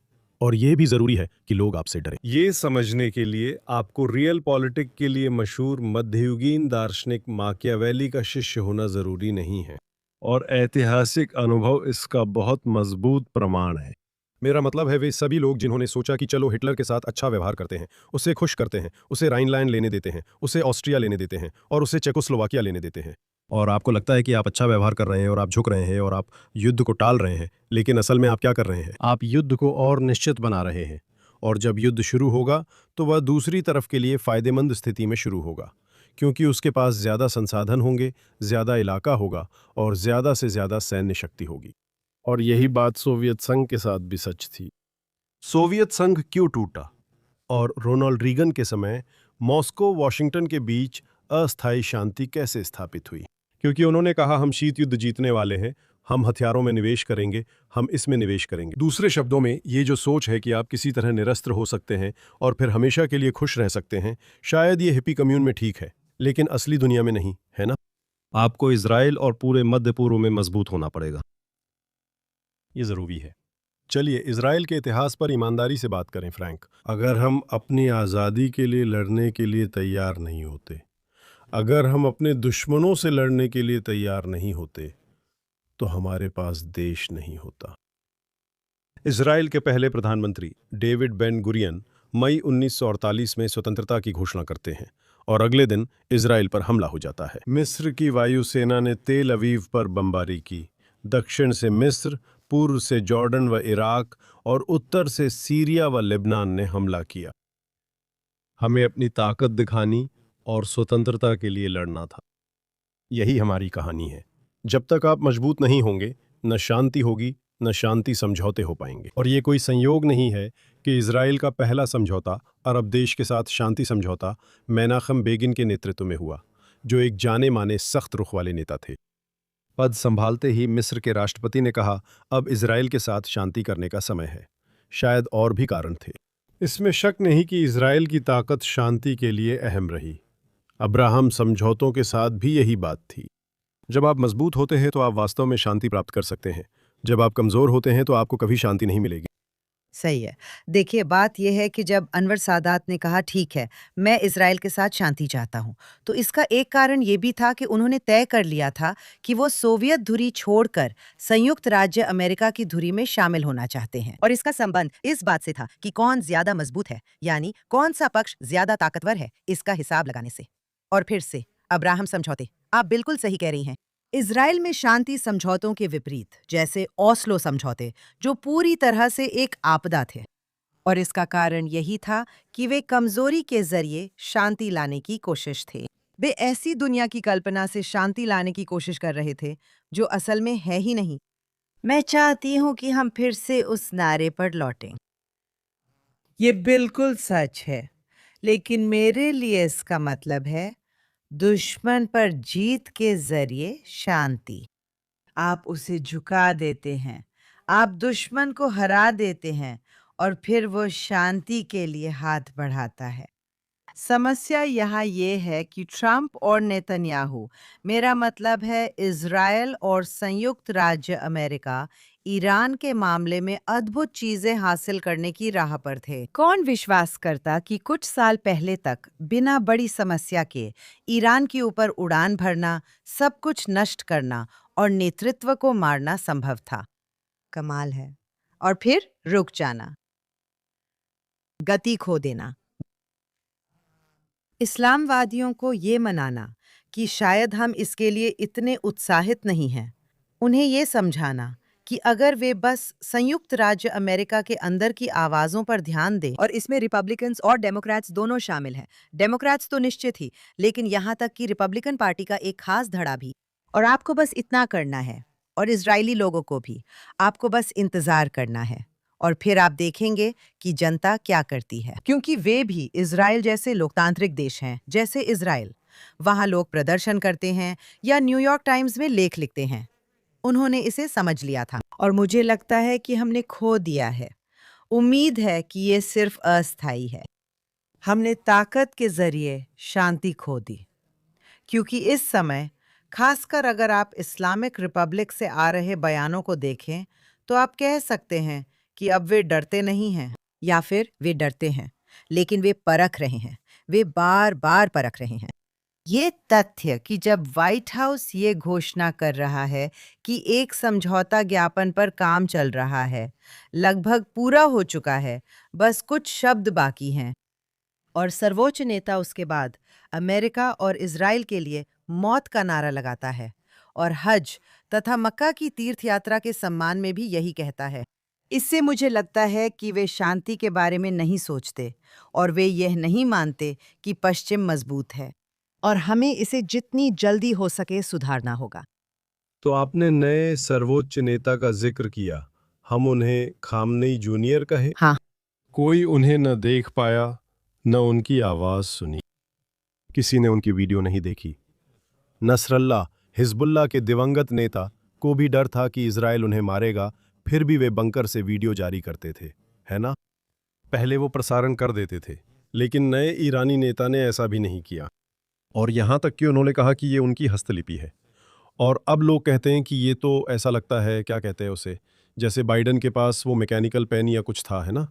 Speaker 3: और यह भी जरूरी है कि लोग आपसे डरें।
Speaker 4: ये समझने के लिए आपको रियल पॉलिटिक के लिए मशहूर मध्ययुगीन दार्शनिक माकियावेली का शिष्य होना ज़रूरी नहीं है, और ऐतिहासिक अनुभव इसका बहुत मजबूत प्रमाण है।
Speaker 3: मेरा मतलब है वे सभी लोग जिन्होंने सोचा कि चलो हिटलर के साथ अच्छा व्यवहार करते हैं, उसे खुश करते हैं, उसे राइनलैंड लेने देते हैं, उसे ऑस्ट्रिया लेने देते हैं और उसे चेकोस्लोवाकिया लेने देते हैं। और आपको लगता है कि आप अच्छा व्यवहार कर रहे हैं और आप झुक रहे हैं और आप युद्ध को टाल रहे हैं, लेकिन असल में आप क्या कर रहे हैं? आप युद्ध को और निश्चित बना रहे हैं, और जब युद्ध शुरू होगा तो वह दूसरी तरफ के लिए फ़ायदेमंद स्थिति में शुरू होगा, क्योंकि उसके पास ज़्यादा संसाधन होंगे, ज़्यादा इलाका होगा और ज़्यादा से ज़्यादा सैन्य शक्ति होगी।
Speaker 4: और यही बात सोवियत संघ के साथ भी सच थी।
Speaker 3: सोवियत संघ क्यों टूटा? और रोनाल्ड रीगन के समय मॉस्को वॉशिंगटन के बीच अस्थायी शांति कैसे स्थापित हुई? क्योंकि उन्होंने कहा, हम शीत युद्ध जीतने वाले हैं, हम हथियारों में निवेश करेंगे, हम इसमें निवेश करेंगे। दूसरे शब्दों में, ये जो सोच है कि आप किसी तरह निरस्त्र हो सकते हैं और फिर हमेशा के लिए खुश रह सकते हैं, शायद ये हिप्पी कम्यून में ठीक है, लेकिन असली दुनिया में नहीं, है ना? आपको इजराइल और पूरे मध्य पूर्व में मजबूत होना पड़ेगा। ये जरूरी है। चलिए इजराइल के इतिहास पर ईमानदारी से बात करें, फ्रैंक।
Speaker 4: अगर हम अपनी आज़ादी के लिए लड़ने के लिए तैयार नहीं होते, अगर हम अपने दुश्मनों से लड़ने के लिए तैयार नहीं होते, तो हमारे पास देश नहीं होता।
Speaker 3: इजराइल के पहले प्रधानमंत्री डेविड बेन गुरियन मई 1948 में स्वतंत्रता की घोषणा करते हैं, और अगले दिन इजराइल पर हमला हो जाता है।
Speaker 4: मिस्र की वायुसेना ने तेल अवीव पर बमबारी की। दक्षिण से मिस्र, पूर्व से जॉर्डन व इराक और उत्तर से सीरिया व लेबनान ने हमला किया।
Speaker 3: हमें अपनी ताकत दिखानी और स्वतंत्रता के लिए लड़ना था। यही हमारी कहानी है। जब तक आप मजबूत नहीं होंगे, न शांति होगी, न शांति समझौते हो पाएंगे। और ये कोई संयोग नहीं है कि इजराइल का पहला समझौता अरब देश के साथ शांति समझौता मेनाखम बेगिन के नेतृत्व में हुआ, जो एक जाने माने सख्त रुख वाले नेता थे। पद संभालते ही मिस्र के राष्ट्रपति ने कहा, अब इजराइल के साथ शांति करने का समय है। शायद और भी कारण थे। इसमें शक नहीं कि इजराइल की ताकत शांति के लिए अहम रही। अब्राहम समझौतों के साथ भी यही बात थी। जब आप मजबूत होते हैं तो आप वास्तव में शांति प्राप्त कर सकते हैं। जब आप कमजोर होते हैं तो आपको कभी शांति नहीं मिलेगी।
Speaker 2: सही है। देखिए, बात यह है कि जब अनवर सादात ने कहा ठीक है, मैं इज़राइल के साथ शांति चाहता हूँ, तो इसका एक कारण ये भी था कि उन्होंने तय कर लिया था कि वो सोवियत धुरी छोड़कर संयुक्त राज्य अमेरिका की धुरी में शामिल होना चाहते हैं। और इसका संबंध इस बात से था कि कौन ज्यादा मजबूत है, यानी कौन सा पक्ष ज्यादा ताकतवर है, इसका हिसाब लगाने से। और फिर से अब्राहम समझौते, आप बिल्कुल सही कह रही हैं। इज़राइल में शांति समझौतों के विपरीत, जैसे ओस्लो समझौते, जो पूरी तरह से एक आपदा थे। और इसका कारण यही था कि वे कमजोरी के जरिए शांति लाने की कोशिश थे। वे ऐसी दुनिया की कल्पना से शांति लाने की कोशिश कर रहे थे जो असल में है ही नहीं। मैं चाहती हूँ कि हम फिर से उस नारे पर लौटें।
Speaker 1: ये बिल्कुल सच है, लेकिन मेरे लिए इसका मतलब है दुश्मन पर जीत के जरिए शांति। आप उसे झुका देते हैं, आप दुश्मन को हरा देते हैं और फिर वो शांति के लिए हाथ बढ़ाता है। समस्या यहाँ ये है कि ट्रंप और नेतन्याहू, मेरा मतलब है इज़राइल और संयुक्त राज्य अमेरिका, ईरान के मामले में अद्भुत चीजें हासिल करने की राह पर थे। कौन विश्वास करता कि कुछ साल पहले तक बिना बड़ी समस्या के ईरान के ऊपर उड़ान भरना, सब कुछ नष्ट करना और नेतृत्व को मारना संभव था? कमाल है। और फिर रुक जाना, गति खो देना। इस्लामवादियों को ये मनाना कि शायद हम इसके लिए इतने उत्साहित नहीं हैं, उन्हें ये समझाना कि अगर वे बस संयुक्त राज्य अमेरिका के अंदर की आवाज़ों पर ध्यान दें, और इसमें रिपब्लिकन्स और डेमोक्रेट्स दोनों शामिल हैं। डेमोक्रेट्स तो निश्चित ही, लेकिन यहाँ तक कि रिपब्लिकन पार्टी का एक खास धड़ा भी। और आपको बस इतना करना है, और इजरायली लोगों को भी, आपको बस इंतज़ार करना है और फिर आप देखेंगे कि जनता क्या करती है, क्योंकि वे भी इजराइल जैसे लोकतांत्रिक देश हैं जैसे इजराइल। वहाँ लोग प्रदर्शन करते हैं या न्यूयॉर्क टाइम्स में लेख लिखते हैं। उन्होंने इसे समझ लिया था और मुझे लगता है कि हमने खो दिया है। उम्मीद है कि ये सिर्फ अस्थायी है। हमने ताकत के जरिए शांति खो दी, क्योंकि इस समय, खासकर अगर आप इस्लामिक रिपब्लिक से आ रहे बयानों को देखें, तो आप कह सकते हैं कि अब वे डरते नहीं हैं, या फिर वे डरते हैं, लेकिन वे परख रहे हैं, वे बार बार परख रहे हैं। ये तथ्य कि जब व्हाइट हाउस ये घोषणा कर रहा है कि एक समझौता ज्ञापन पर काम चल रहा है, लगभग पूरा हो चुका है, बस कुछ शब्द बाकी हैं, और सर्वोच्च नेता उसके बाद अमेरिका और इजराइल के लिए मौत का नारा लगाता है, और हज तथा मक्का की तीर्थ यात्रा के सम्मान में भी यही कहता है। इससे मुझे लगता है कि वे शांति के बारे में नहीं सोचते, और वे यह नहीं मानते कि पश्चिम मजबूत है, और हमें इसे जितनी जल्दी हो सके सुधारना होगा।
Speaker 4: तो आपने नए सर्वोच्च नेता का जिक्र किया। हम उन्हें खामनेई जूनियर कहे।
Speaker 2: हाँ।
Speaker 3: कोई उन्हें न देख पाया, न उनकी आवाज सुनी। किसी ने उनकी वीडियो नहीं देखी। नसरल्ला, हिजबुल्लाह के दिवंगत नेता, को भी डर था कि इजराइल उन्हें मारेगा, फिर भी वे बंकर से वीडियो जारी करते थे, है ना? पहले वो प्रसारण कर देते थे, लेकिन नए ईरानी नेता ने ऐसा भी नहीं किया, और यहां तक कि उन्होंने कहा कि ये उनकी हस्तलिपि है। और अब लोग कहते हैं कि ये तो ऐसा लगता है, क्या कहते हैं उसे, जैसे बाइडन के पास वो मैकेनिकल पेन या कुछ था, है ना?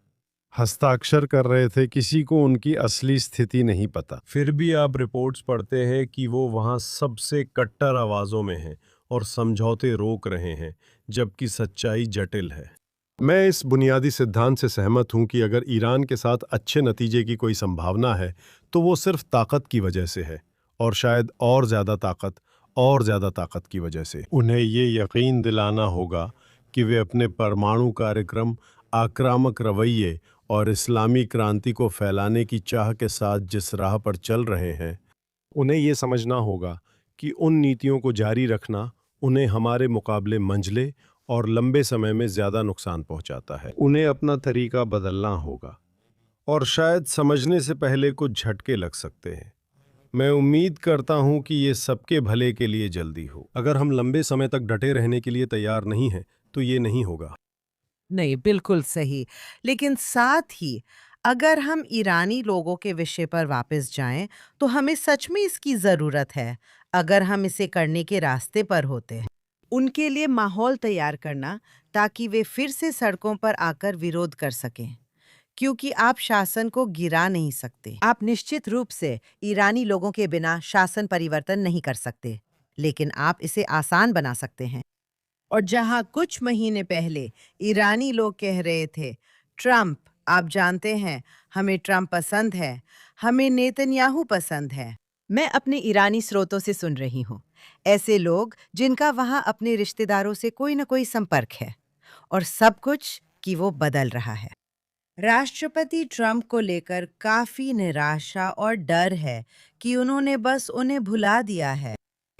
Speaker 3: हस्ताक्षर कर रहे थे, किसी को उनकी असली स्थिति नहीं पता। फिर भी आप रिपोर्ट्स पढ़ते हैं कि वो वहाँ सबसे कट्टर आवाज़ों में हैं और समझौते रोक रहे हैं, जबकि सच्चाई जटिल है। मैं इस बुनियादी सिद्धांत से सहमत हूं कि अगर ईरान के साथ अच्छे नतीजे की कोई संभावना है, तो वो सिर्फ ताकत की वजह से है, और शायद और ज़्यादा ताकत की वजह से। उन्हें ये यकीन दिलाना होगा कि वे अपने परमाणु कार्यक्रम, आक्रामक रवैये और इस्लामी क्रांति को फैलाने की चाह के साथ जिस राह पर चल रहे हैं, उन्हें ये समझना होगा कि उन नीतियों को जारी रखना उन्हें हमारे मुकाबले मंझले और लंबे समय में ज़्यादा नुकसान पहुंचाता है। उन्हें अपना तरीका बदलना होगा, और शायद समझने से पहले कुछ झटके लग सकते हैं।
Speaker 4: मैं उम्मीद करता हूं कि ये सबके भले के लिए जल्दी हो।
Speaker 3: अगर हम लंबे समय तक डटे रहने के लिए तैयार नहीं हैं तो ये नहीं होगा।
Speaker 2: नहीं, बिल्कुल सही। लेकिन साथ ही अगर हम ईरानी लोगों के विषय पर वापस जाएं, तो हमें सच में इसकी ज़रूरत है, अगर हम इसे करने के रास्ते पर होते हैं। उनके लिए माहौल तैयार करना ताकि वे फिर से सड़कों पर आकर विरोध कर सकें। क्योंकि आप शासन को गिरा नहीं सकते। आप निश्चित रूप से ईरानी लोगों के बिना शासन परिवर्तन नहीं कर सकते, लेकिन आप इसे आसान बना सकते हैं। और जहां कुछ महीने पहले ईरानी लोग कह रहे थे, ट्रंप, आप जानते हैं, हमें ट्रंप पसंद है, हमें नेतन्याहू पसंद है। मैं अपने ईरानी स्रोतों से सुन रही हूँ, ऐसे लोग जिनका वहां अपने रिश्तेदारों से कोई न कोई संपर्क है, और सब कुछ कि वो बदल रहा है। राष्ट्रपति ट्रंप को लेकर काफी निराशा और डर है कि उन्होंने बस उन्हें भुला दिया है।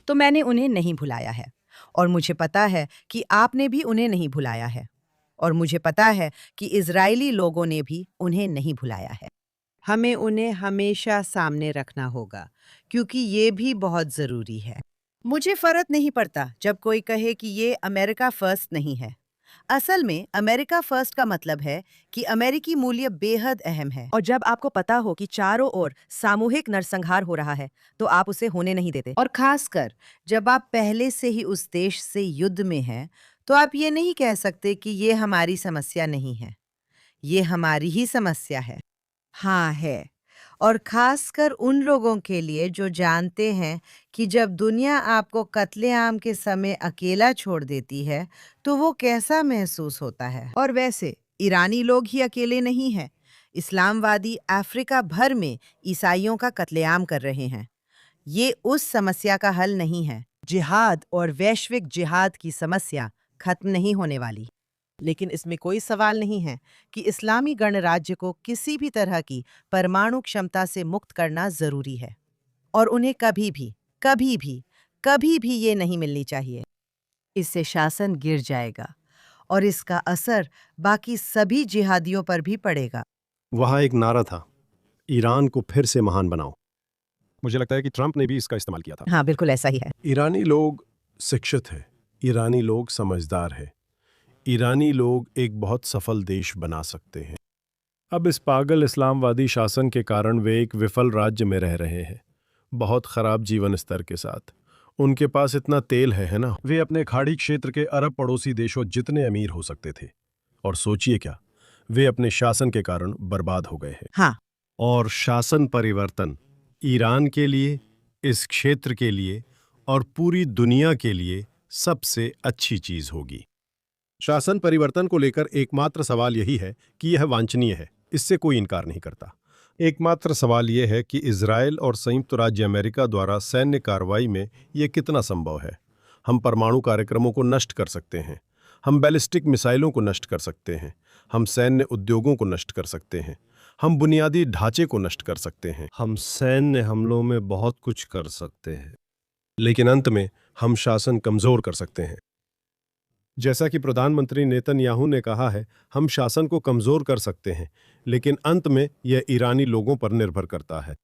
Speaker 2: तो मैंने उन्हें नहीं भुलाया है, और मुझे पता है कि आपने भी उन्हें नहीं भुलाया है, और मुझे पता है कि इजरायली लोगों ने भी उन्हें नहीं भुलाया है। हमें उन्हें हमेशा सामने रखना होगा, क्योंकि ये भी बहुत जरूरी है। मुझे फर्क नहीं पड़ता जब कोई कहे कि ये अमेरिका फर्स्ट नहीं है। असल में अमेरिका फर्स्ट का मतलब है कि अमेरिकी मूल्य बेहद अहम है, और जब आपको पता हो कि चारों ओर सामूहिक नरसंहार हो रहा है, तो आप उसे होने नहीं देते। और खासकर जब आप पहले से ही उस देश से युद्ध में हैं, तो आप ये नहीं कह सकते कि ये हमारी समस्या नहीं है। ये हमारी ही समस्या है। हाँ है। और खासकर उन लोगों के लिए जो जानते हैं कि जब दुनिया आपको कत्लेआम के समय अकेला छोड़ देती है, तो वो कैसा महसूस होता है। और वैसे ईरानी लोग ही अकेले नहीं हैं। इस्लामवादी अफ्रीका भर में ईसाइयों का कत्लेआम कर रहे हैं। ये उस समस्या का हल नहीं है। जिहाद और वैश्विक जिहाद की समस्या खत्म नहीं होने वाली। लेकिन इसमें कोई सवाल नहीं है कि इस्लामी गणराज्य को किसी भी तरह की परमाणु क्षमता से मुक्त करना जरूरी है, और उन्हें कभी भी, कभी भी, कभी भी ये नहीं मिलनी चाहिए। इससे शासन गिर जाएगा, और इसका असर बाकी सभी जिहादियों पर भी पड़ेगा।
Speaker 3: वहाँ एक नारा था, ईरान को फिर से महान बनाओ। मुझे लगता है कि ट्रंप ने भी इसका इस्तेमाल किया था।
Speaker 2: हाँ, बिल्कुल ऐसा ही है।
Speaker 3: ईरानी लोग शिक्षित हैं, ईरानी लोग समझदार हैं, ईरानी लोग एक बहुत सफल देश बना सकते हैं।
Speaker 4: अब इस पागल इस्लामवादी शासन के कारण वे एक विफल राज्य में रह रहे हैं, बहुत खराब जीवन स्तर के साथ। उनके पास इतना तेल है ना।
Speaker 3: वे अपने खाड़ी क्षेत्र के अरब पड़ोसी देशों जितने अमीर हो सकते थे, और सोचिए क्या, वे अपने शासन के कारण बर्बाद हो गए हैं।
Speaker 2: हाँ,
Speaker 3: और शासन परिवर्तन ईरान के लिए, इस क्षेत्र के लिए और पूरी दुनिया के लिए सबसे अच्छी चीज होगी। शासन परिवर्तन को लेकर एकमात्र सवाल यही है कि यह वांछनीय है, इससे कोई इनकार नहीं करता। एकमात्र सवाल यह है कि इजरायल और संयुक्त राज्य अमेरिका द्वारा सैन्य कार्रवाई में यह कितना संभव है। हम परमाणु कार्यक्रमों को नष्ट कर सकते हैं, हम बैलिस्टिक मिसाइलों को नष्ट कर सकते हैं, हम सैन्य उद्योगों को नष्ट कर सकते हैं, हम बुनियादी ढांचे को नष्ट कर सकते हैं,
Speaker 4: हम सैन्य हमलों में बहुत कुछ कर सकते हैं,
Speaker 3: लेकिन अंत में हम शासन कमजोर कर सकते हैं। जैसा कि प्रधानमंत्री नेतन्याहू ने कहा है, हम शासन को कमजोर कर सकते हैं, लेकिन अंत में यह ईरानी लोगों पर निर्भर करता है।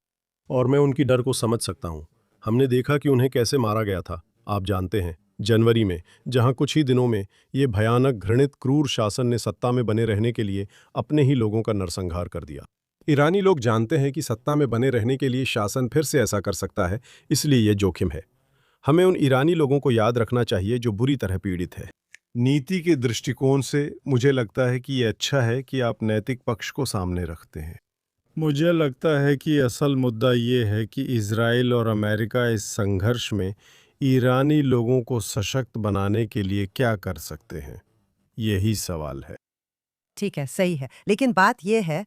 Speaker 3: और मैं उनकी डर को समझ सकता हूं। हमने देखा कि उन्हें कैसे मारा गया था, आप जानते हैं, जनवरी में, जहां कुछ ही दिनों में ये भयानक घृणित क्रूर शासन ने सत्ता में बने रहने के लिए अपने ही लोगों का नरसंहार कर दिया। ईरानी लोग जानते हैं कि सत्ता में बने रहने के लिए शासन फिर से ऐसा कर सकता है, इसलिए यह जोखिम है। हमें उन ईरानी लोगों को याद रखना चाहिए जो बुरी तरह पीड़ित है। नीति के दृष्टिकोण से मुझे लगता है कि यह अच्छा है कि आप नैतिक पक्ष को सामने रखते हैं।
Speaker 4: मुझे लगता है कि असल मुद्दा ये है कि इजराइल और अमेरिका इस संघर्ष में ईरानी लोगों को सशक्त बनाने के लिए क्या कर सकते हैं, यही सवाल है।
Speaker 2: ठीक है, सही है। लेकिन बात यह है,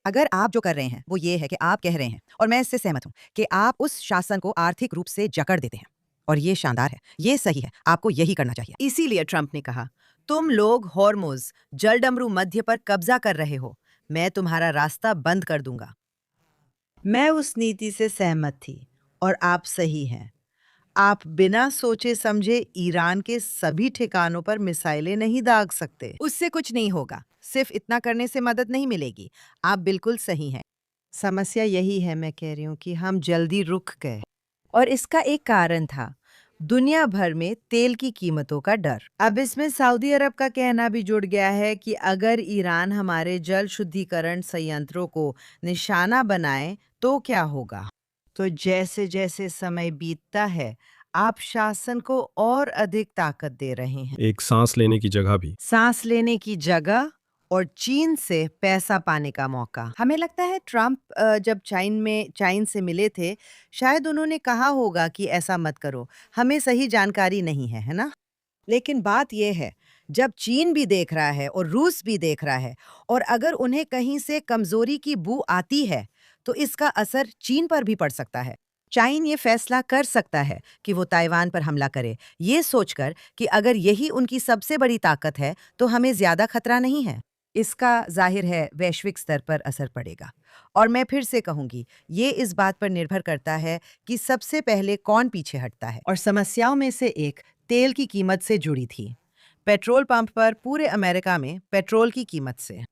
Speaker 2: अगर आप जो कर रहे हैं वो ये है कि आप कह रहे हैं, और मैं इससे सहमत हूं, कि आप उस शासन को आर्थिक रूप से जकड़ देते हैं, और ये शानदार है, ये सही है, आपको यही करना चाहिए। इसीलिए ट्रंप ने कहा, तुम लोग हॉर्मुज जलडमरू मध्य पर कब्जा कर रहे हो, मैं तुम्हारा रास्ता बंद कर दूंगा। मैं उस नीति से सहमत थी, और आप सही हैं। आप बिना सोचे समझे ईरान के सभी ठिकानों पर मिसाइलें नहीं दाग सकते। उससे कुछ नहीं होगा, सिर्फ इतना करने से मदद नहीं मिलेगी। आप बिल्कुल सही हैं। समस्या यही है, मैं कह रही हूँ कि हम जल्दी रुक गए। और इसका एक कारण था दुनिया भर में तेल की कीमतों का डर। अब इसमें सऊदी अरब का कहना भी जुड़ गया है कि अगर ईरान हमारे जल शुद्धिकरण संयंत्रों को निशाना बनाए तो क्या होगा। तो जैसे जैसे समय बीतता है, आप शासन को और अधिक ताकत दे रहे हैं,
Speaker 3: एक सांस लेने की जगह भी।
Speaker 2: सांस लेने की जगह और चीन से पैसा पाने का मौका। हमें लगता है ट्रम्प जब चीन से मिले थे, शायद उन्होंने कहा होगा कि ऐसा मत करो, हमें सही जानकारी नहीं है ना? लेकिन बात यह है, जब चीन भी देख रहा है और रूस भी देख रहा है, और अगर उन्हें कहीं से कमजोरी की बू आती है, तो इसका असर चीन पर भी पड़ सकता है। चीन ये फैसला कर सकता है कि वो ताइवान पर हमला करे, ये सोचकर कि अगर यही उनकी सबसे बड़ी ताकत है, तो हमें ज्यादा खतरा नहीं है। इसका जाहिर है वैश्विक स्तर पर असर पड़ेगा। और मैं फिर से कहूंगी, ये इस बात पर निर्भर करता है कि सबसे पहले कौन पीछे हटता है। और समस्याओं में से एक तेल की कीमत से जुड़ी थी। पेट्रोल पंप पर पूरे अमेरिका में पेट्रोल की कीमत से।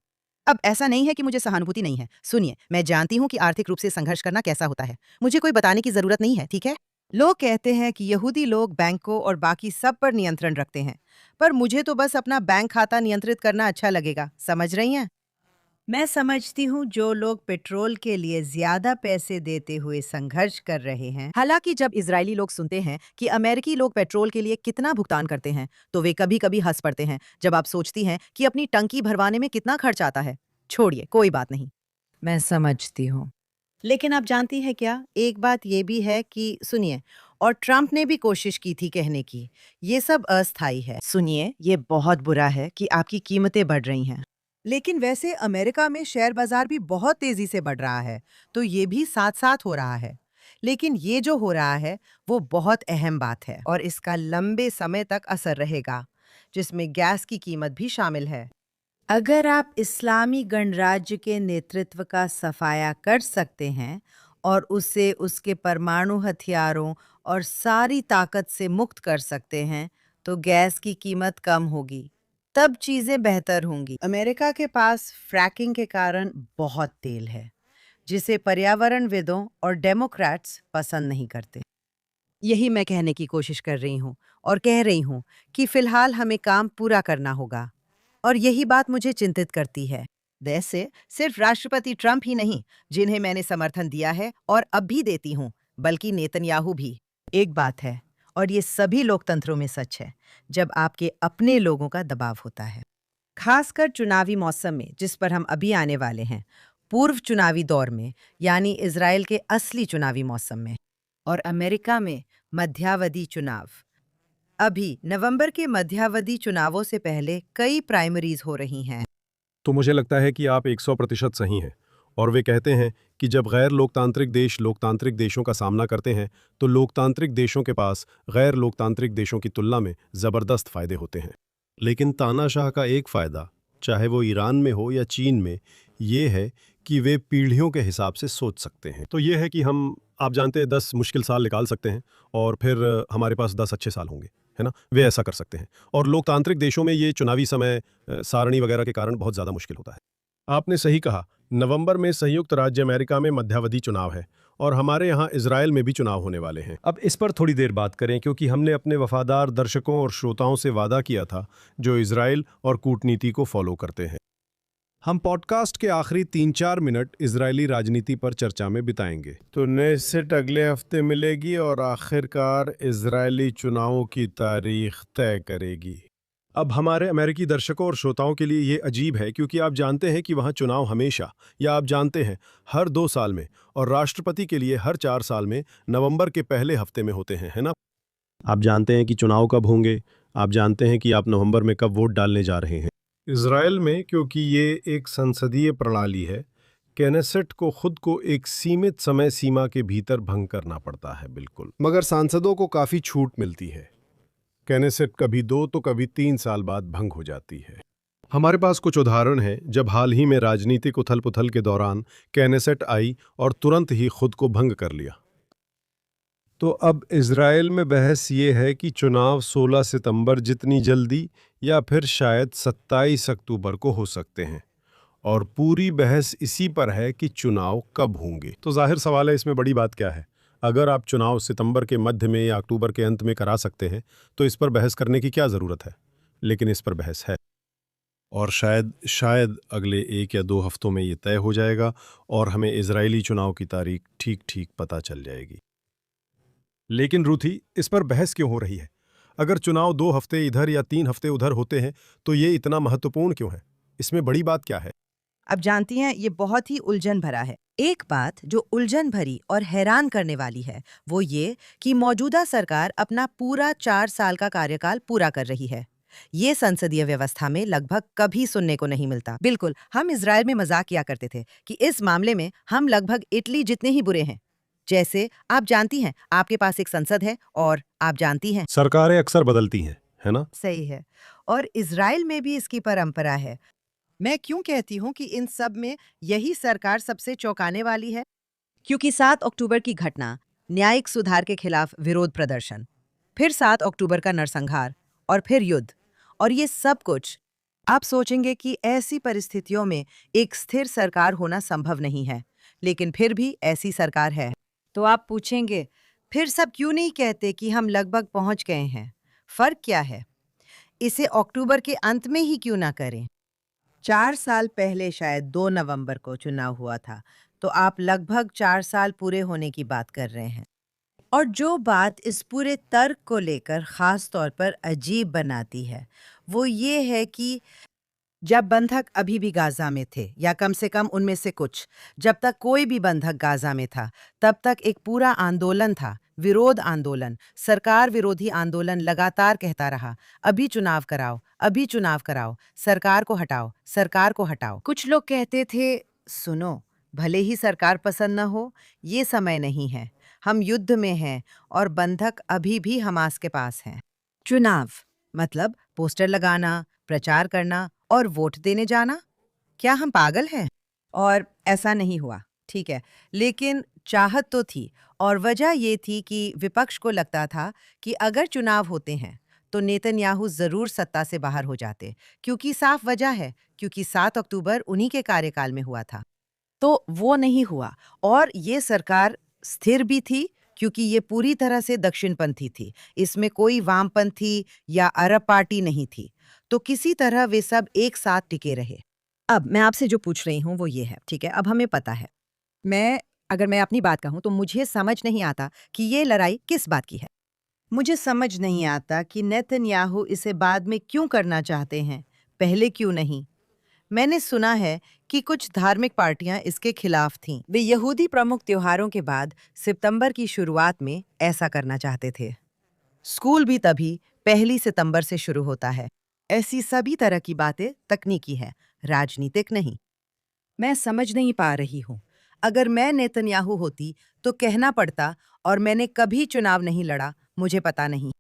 Speaker 2: अब ऐसा नहीं है कि मुझे सहानुभूति नहीं है। सुनिए, मैं जानती हूँ कि आर्थिक रूप से संघर्ष करना कैसा होता है। मुझे कोई बताने की जरूरत नहीं है, ठीक है? लोग कहते हैं कि यहूदी लोग बैंकों और बाकी सब पर नियंत्रण रखते हैं, पर मुझे तो बस अपना बैंक खाता नियंत्रित करना अच्छा लगेगा। समझ रही हैं? मैं समझती हूँ जो लोग पेट्रोल के लिए ज्यादा पैसे देते हुए संघर्ष कर रहे हैं। हालांकि जब इजरायली लोग सुनते हैं कि अमेरिकी लोग पेट्रोल के लिए कितना भुगतान करते हैं, तो वे कभी कभी हंस पड़ते हैं जब आप सोचती हैं कि अपनी टंकी भरवाने में कितना खर्च आता है। छोड़िए, कोई बात नहीं, मैं समझती हूँ। लेकिन आप जानती हैं क्या, एक बात ये भी है कि सुनिए, और ट्रम्प ने भी कोशिश की थी कहने की, ये सब अस्थायी है। सुनिए, ये बहुत बुरा है कि आपकी कीमतें बढ़ रही हैं, लेकिन वैसे अमेरिका में शेयर बाजार भी बहुत तेजी से बढ़ रहा है, तो ये भी साथ साथ हो रहा है। लेकिन ये जो हो रहा है वो बहुत अहम बात है, और इसका लंबे समय तक असर रहेगा, जिसमें गैस की कीमत भी शामिल है। अगर आप इस्लामी गणराज्य के नेतृत्व का सफाया कर सकते हैं और उसे उसके परमाणु हथियारों और सारी ताकत से मुक्त कर सकते हैं, तो गैस की कीमत कम होगी, तब चीजें बेहतर होंगी। अमेरिका के पास फ्रैकिंग के कारण बहुत तेल है, जिसे पर्यावरणविदों और डेमोक्रेट्स पसंद नहीं करते। यही मैं कहने की कोशिश कर रही हूँ, और कह रही हूँ कि फिलहाल हमें काम पूरा करना होगा, और यही बात मुझे चिंतित करती है। वैसे सिर्फ राष्ट्रपति ट्रम्प ही नहीं, जिन्हें मैंने समर्थन दिया है और अब भी देती हूँ, बल्कि नेतन्याहू भी। एक बात है, और ये सभी लोकतंत्रों में सच है, जब आपके अपने लोगों का दबाव होता है, खासकर चुनावी मौसम में, जिस पर हम अभी आने वाले हैं, पूर्व चुनावी दौर में, यानी इजराइल के असली चुनावी मौसम में, और अमेरिका में मध्यावधि चुनाव। अभी नवंबर के मध्यावधि चुनावों से पहले कई प्राइमरीज हो रही हैं।
Speaker 3: तो मुझे लगता है कि आप 100% सही हैं। और वे कहते हैं कि जब गैर लोकतांत्रिक देश लोकतांत्रिक देशों का सामना करते हैं, तो लोकतांत्रिक देशों के पास गैर लोकतांत्रिक देशों की तुलना में ज़बरदस्त फ़ायदे होते हैं। लेकिन तानाशाह का एक फ़ायदा, चाहे वो ईरान में हो या चीन में, ये है कि वे पीढ़ियों के हिसाब से सोच सकते हैं। तो ये है कि हम, आप जानते हैं, 10 मुश्किल साल निकाल सकते हैं और फिर हमारे पास 10 अच्छे साल होंगे, है ना? वे ऐसा कर सकते हैं। और लोकतांत्रिक देशों में ये चुनावी समय सारणी वगैरह के कारण बहुत ज़्यादा मुश्किल होता है। आपने सही कहा, नवंबर में संयुक्त राज्य अमेरिका में मध्यावधि चुनाव है, और हमारे यहाँ इजराइल में भी चुनाव होने वाले हैं। अब इस पर थोड़ी देर बात करें, क्योंकि हमने अपने वफादार दर्शकों और श्रोताओं से वादा किया था जो इजराइल और कूटनीति को फॉलो करते हैं। हम पॉडकास्ट के आखिरी 3-4 मिनट इजरायली राजनीति पर चर्चा में बिताएंगे। तो नेसेट अगले हफ्ते मिलेगी और आखिरकार इजरायली चुनावों की तारीख तय करेगी। अब हमारे अमेरिकी दर्शकों और श्रोताओं के लिए ये अजीब है, क्योंकि आप जानते हैं कि वहाँ चुनाव हमेशा, या आप जानते हैं, हर 2 साल में, और राष्ट्रपति के लिए हर 4 साल में नवंबर के पहले हफ्ते में होते हैं, है ना? आप जानते हैं कि चुनाव कब होंगे, आप जानते हैं कि आप नवंबर में कब वोट डालने जा रहे हैं। इजराइल में, क्योंकि ये एक संसदीय प्रणाली है, कैनेसेट को खुद को एक सीमित समय सीमा के भीतर भंग करना पड़ता है, बिल्कुल। मगर सांसदों को काफ़ी छूट मिलती है। कैनेसेट कभी 2 तो कभी 3 साल बाद भंग हो जाती है। हमारे पास कुछ उदाहरण हैं जब हाल ही में राजनीतिक उथल पुथल के दौरान कैनेसेट आई और तुरंत ही खुद को भंग कर लिया। तो अब इजराइल में बहस ये है कि चुनाव 16 सितंबर जितनी जल्दी या फिर शायद 27 अक्टूबर को हो सकते हैं, और पूरी बहस इसी पर है कि चुनाव कब होंगे। तो जाहिर सवाल है, इसमें बड़ी बात क्या है? अगर आप चुनाव सितंबर के मध्य में या अक्टूबर के अंत में करा सकते हैं तो इस पर बहस करने की क्या ज़रूरत है? लेकिन इस पर बहस है और शायद अगले 1 या 2 हफ्तों में ये तय हो जाएगा और हमें इजरायली चुनाव की तारीख ठीक पता चल जाएगी। लेकिन रूथी, इस पर बहस क्यों हो रही है? अगर चुनाव 2 हफ्ते इधर या 3 हफ्ते उधर होते हैं तो ये इतना महत्वपूर्ण क्यों है? इसमें बड़ी बात क्या है?
Speaker 2: अब जानती हैं, ये बहुत ही उलझन भरा है। एक बात जो उलझन भरी और हैरान करने वाली है वो ये कि मौजूदा सरकार अपना पूरा 4 साल का कार्यकाल पूरा कर रही है। ये संसदीय व्यवस्था में लगभग कभी सुनने को नहीं मिलता। बिल्कुल, हम इजरायल में मजाक किया करते थे कि इस मामले में हम लगभग इटली जितने ही बुरे हैं। जैसे आप जानती हैं, आपके पास एक संसद है और आप जानती हैं
Speaker 3: सरकारें अक्सर बदलती हैं, है ना?
Speaker 2: सही है, और इजराइल में भी इसकी परंपरा है। मैं क्यों कहती हूँ कि इन सब में यही सरकार सबसे चौंकाने वाली है? क्योंकि 7 अक्टूबर की घटना, न्यायिक सुधार के खिलाफ विरोध प्रदर्शन, फिर 7 अक्टूबर का नरसंहार और फिर युद्ध, और ये सब कुछ, आप सोचेंगे कि ऐसी परिस्थितियों में एक स्थिर सरकार होना संभव नहीं है, लेकिन फिर भी ऐसी सरकार है। तो आप पूछेंगे, फिर सब क्यों नहीं कहते कि हम लगभग पहुंच गए हैं? फर्क क्या है? इसे अक्टूबर के अंत में ही क्यों ना करें? 4 साल पहले शायद 2 नवंबर को चुनाव हुआ था, तो आप लगभग 4 साल पूरे होने की बात कर रहे हैं। और जो बात इस पूरे तर्क को लेकर खास तौर पर अजीब बनाती है, वो ये है कि जब बंधक अभी भी गाजा में थे, या कम से कम उनमें से कुछ, जब तक कोई भी बंधक गाजा में था, तब तक एक पूरा आंदोलन था, विरोध आंदोलन, सरकार विरोधी आंदोलन लगातार कहता रहा, अभी चुनाव कराओ, अभी चुनाव कराओ, सरकार को हटाओ, सरकार को हटाओ। कुछ लोग कहते थे, सुनो, भले ही सरकार पसंद न हो, ये समय नहीं है, हम युद्ध में हैं और बंधक अभी भी हमास के पास हैं। चुनाव मतलब पोस्टर लगाना, प्रचार करना और वोट देने जाना? क्या हम पागल हैं? और ऐसा नहीं हुआ, ठीक है, लेकिन चाहत तो थी, और वजह ये थी कि विपक्ष को लगता था कि अगर चुनाव होते हैं तो नेतन्याहू जरूर सत्ता से बाहर हो जाते, क्योंकि साफ वजह है, क्योंकि 7 अक्टूबर उन्हीं के कार्यकाल में हुआ था। तो वो नहीं हुआ, और ये सरकार स्थिर भी थी क्योंकि ये पूरी तरह से दक्षिणपंथी थी, इसमें कोई वामपंथी या अरब पार्टी नहीं थी, तो किसी तरह वे सब एक साथ टिके रहे। अब मैं आपसे जो पूछ रही हूँ वो ये है, ठीक है, अब हमें पता है। अगर मैं अपनी बात कहूँ तो मुझे समझ नहीं आता कि ये लड़ाई किस बात की है। मुझे समझ नहीं आता कि नेतन्याहू इसे बाद में क्यों करना चाहते हैं, पहले क्यों नहीं। मैंने सुना है कि कुछ धार्मिक पार्टियां इसके खिलाफ थीं। वे यहूदी प्रमुख त्योहारों के बाद सितंबर की शुरुआत में ऐसा करना चाहते थे। स्कूल भी तभी 1 सितंबर से शुरू होता है। ऐसी सभी तरह की बातें तकनीकी है, राजनीतिक नहीं। मैं समझ नहीं पा रही हूँ। अगर मैं नेतन्याहू होती तो कहना पड़ता, और मैंने कभी चुनाव नहीं लड़ा, मुझे पता नहीं।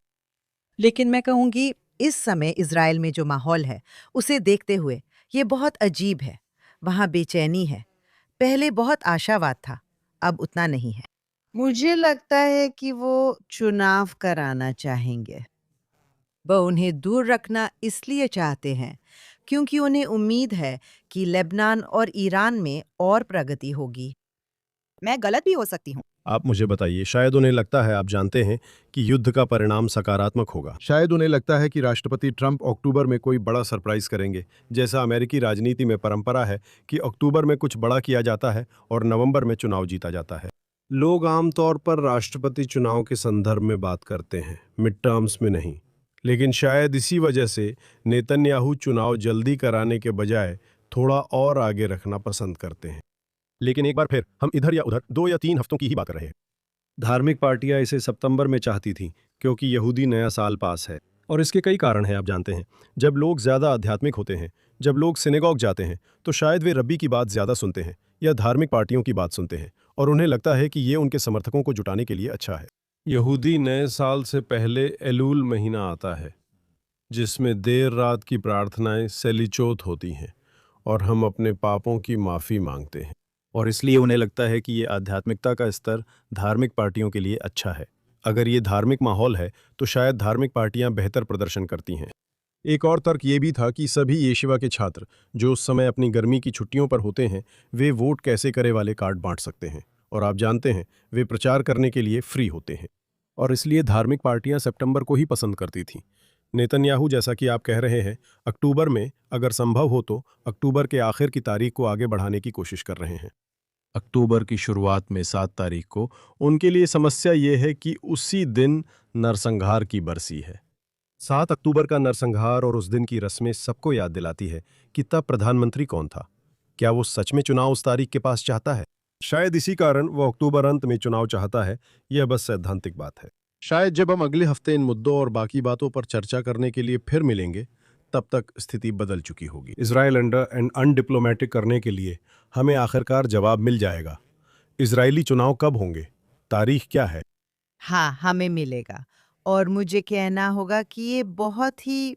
Speaker 2: लेकिन मैं कहूँगी, इस समय इजराइल में जो माहौल है उसे देखते हुए ये बहुत अजीब है। वहाँ बेचैनी है। पहले बहुत आशावाद था, अब उतना नहीं है। मुझे लगता है कि वो चुनाव कराना चाहेंगे। वो उन्हें दूर रखना इसलिए चाहते हैं क्योंकि उन्हें उम्मीद है कि लेबनान और ईरान में और प्रगति होगी। मैं गलत भी हो सकती हूँ।
Speaker 3: आप मुझे बताइए, शायद उन्हें लगता है, आप जानते हैं, कि युद्ध का परिणाम सकारात्मक होगा। शायद उन्हें लगता है कि राष्ट्रपति ट्रंप अक्टूबर में कोई बड़ा सरप्राइज करेंगे, जैसा अमेरिकी राजनीति में परंपरा है कि अक्टूबर में कुछ बड़ा किया जाता है और नवंबर में चुनाव जीता जाता है। लोग आमतौर पर राष्ट्रपति चुनाव के संदर्भ में बात करते हैं, मिड टर्म्स में नहीं। लेकिन शायद इसी वजह से नेतन्याहू चुनाव जल्दी कराने के बजाय थोड़ा और आगे रखना पसंद करते हैं। लेकिन एक बार फिर हम इधर या उधर 2 या 3 हफ्तों की ही बात कर रहे हैं। धार्मिक पार्टियां इसे सितंबर में चाहती थीं क्योंकि यहूदी नया साल पास है, और इसके कई कारण हैं, आप जानते हैं। जब लोग ज़्यादा आध्यात्मिक होते हैं, जब लोग सिनेगॉग जाते हैं, तो शायद वे रब्बी की बात ज़्यादा सुनते हैं या धार्मिक पार्टियों की बात सुनते हैं, और उन्हें लगता है कि ये उनके समर्थकों को जुटाने के लिए अच्छा है। यहूदी नए साल से पहले एलूल महीना आता है, जिसमें देर रात की प्रार्थनाएं सेलिचोत होती हैं और हम अपने पापों की माफ़ी मांगते हैं, और इसलिए उन्हें लगता है कि ये आध्यात्मिकता का स्तर धार्मिक पार्टियों के लिए अच्छा है। अगर ये धार्मिक माहौल है तो शायद धार्मिक पार्टियां बेहतर प्रदर्शन करती हैं। एक और तर्क ये भी था कि सभी येशिवा के छात्र जो उस समय अपनी गर्मी की छुट्टियों पर होते हैं वे वोट कैसे करे वाले कार्ड बांट सकते हैं, और आप जानते हैं वे प्रचार करने के लिए फ्री होते हैं, और इसलिए धार्मिक पार्टियां सितंबर को ही पसंद करती थीं। नेतन्याहू, जैसा कि आप कह रहे हैं, अक्टूबर में अगर संभव हो तो अक्टूबर के आखिर की तारीख को आगे बढ़ाने की कोशिश कर रहे हैं। अक्टूबर की शुरुआत में 7 तारीख को उनके लिए समस्या ये है कि उसी दिन नरसंहार की बरसी है। 7 अक्टूबर का नरसंहार और उस दिन की रस्में सबको याद दिलाती है कि तब प्रधानमंत्री कौन था। क्या वो सच में चुनाव उस तारीख के पास चाहता है? शायद इसी कारण वो अक्टूबर अंत में चुनाव चाहता है। यह बस सैद्धांतिक बात है। शायद जब हम अगले हफ्ते इन मुद्दों और बाकी बातों पर चर्चा करने के लिए फिर मिलेंगे, तब तक स्थिति बदल चुकी होगी। इजराइल अंडर एंड अनडिप्लोमेटिक करने के लिए हमें आखिरकार जवाब मिल जाएगा। इजरायली चुनाव कब होंगे? तारीख क्या है?
Speaker 1: हाँ, हमें मिलेगा। और मुझे कहना होगा कि ये बहुत ही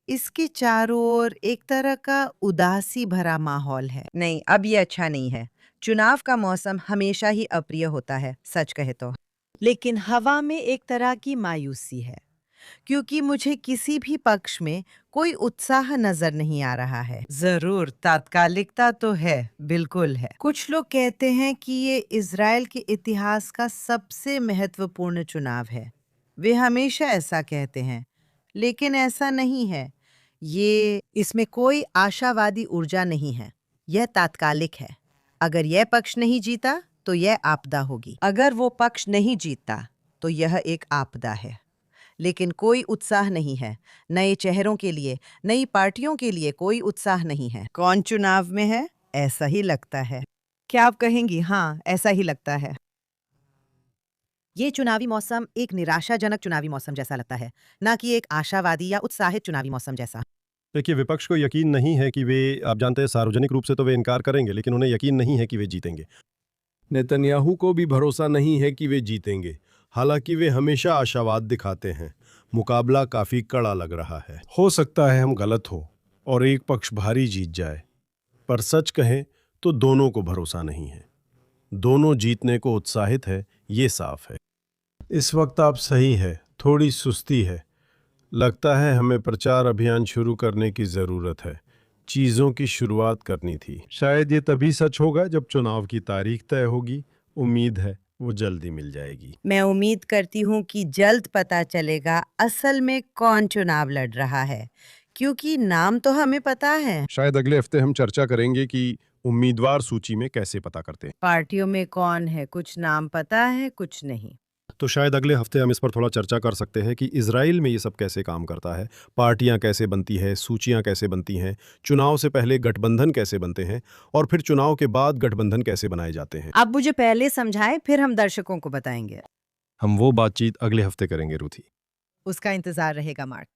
Speaker 1: इसके चारों ओर एक तरह का उदासी भरा माहौल है।
Speaker 2: नहीं, अब ये अच्छा नहीं है। चुनाव का मौसम हमेशा ही अप्रिय होता है, सच कहे तो।
Speaker 1: लेकिन हवा में एक तरह की मायूसी है, क्योंकि मुझे किसी भी पक्ष में कोई उत्साह नजर नहीं आ रहा है। जरूर तात्कालिकता तो है, बिल्कुल है। कुछ लोग कहते हैं कि ये इजराइल के इतिहास का सबसे महत्वपूर्ण चुनाव है। वे हमेशा ऐसा कहते हैं, लेकिन ऐसा नहीं है। इसमें कोई आशावादी ऊर्जा नहीं है। यह तात्कालिक है। अगर यह पक्ष नहीं जीता तो यह आपदा होगी। अगर वो पक्ष नहीं जीतता तो यह एक आपदा है। लेकिन कोई उत्साह नहीं है। नए चेहरों के लिए, नई पार्टियों के लिए कोई उत्साह नहीं है। कौन चुनाव में है? ऐसा ही लगता है। क्या आप कहेंगी? हाँ, ऐसा ही लगता है।
Speaker 2: ये चुनावी मौसम एक निराशाजनक चुनावी मौसम जैसा लगता है, ना कि एक आशावादी या उत्साहित चुनावी मौसम जैसा।
Speaker 3: देखिए, विपक्ष को यकीन नहीं है कि आप जानते हैं, सार्वजनिक रूप से तो वे इनकार करेंगे, लेकिन उन्हें यकीन नहीं है कि वे जीतेंगे। नेतन्याहू को भी भरोसा नहीं है कि वे जीतेंगे, हालांकि वे हमेशा आशावाद दिखाते हैं। मुकाबला काफी कड़ा लग रहा है। हो सकता है हम गलत हो और एक पक्ष भारी जीत जाए, पर सच कहें तो दोनों को भरोसा नहीं है। दोनों जीतने को उत्साहित है, ये साफ है। इस वक्त आप सही है, थोड़ी सुस्ती है। लगता है हमें प्रचार अभियान शुरू करने की जरूरत है। चीजों की शुरुआत करनी थी। शायद ये तभी सच होगा जब चुनाव की तारीख तय होगी। उम्मीद है वो जल्दी मिल जाएगी।
Speaker 1: मैं उम्मीद करती हूँ कि जल्द पता चलेगा असल में कौन चुनाव लड़ रहा है, क्योंकि नाम तो हमें पता है।
Speaker 3: शायद अगले हफ्ते हम चर्चा करेंगे कि उम्मीदवार सूची में कैसे पता करते हैं।
Speaker 1: पार्टियों में कौन है, कुछ नाम पता है, कुछ नहीं।
Speaker 3: तो शायद अगले हफ्ते हम इस पर थोड़ा चर्चा कर सकते हैं कि इजराइल में ये सब कैसे काम करता है, पार्टियां कैसे बनती है, सूचियां कैसे बनती हैं, चुनाव से पहले गठबंधन कैसे बनते हैं, और फिर चुनाव के बाद गठबंधन कैसे बनाए जाते हैं।
Speaker 2: आप मुझे पहले समझाएं, फिर हम दर्शकों को बताएंगे।
Speaker 3: हम वो बातचीत अगले हफ्ते करेंगे, रूथी।
Speaker 2: उसका इंतजार रहेगा, मार्क।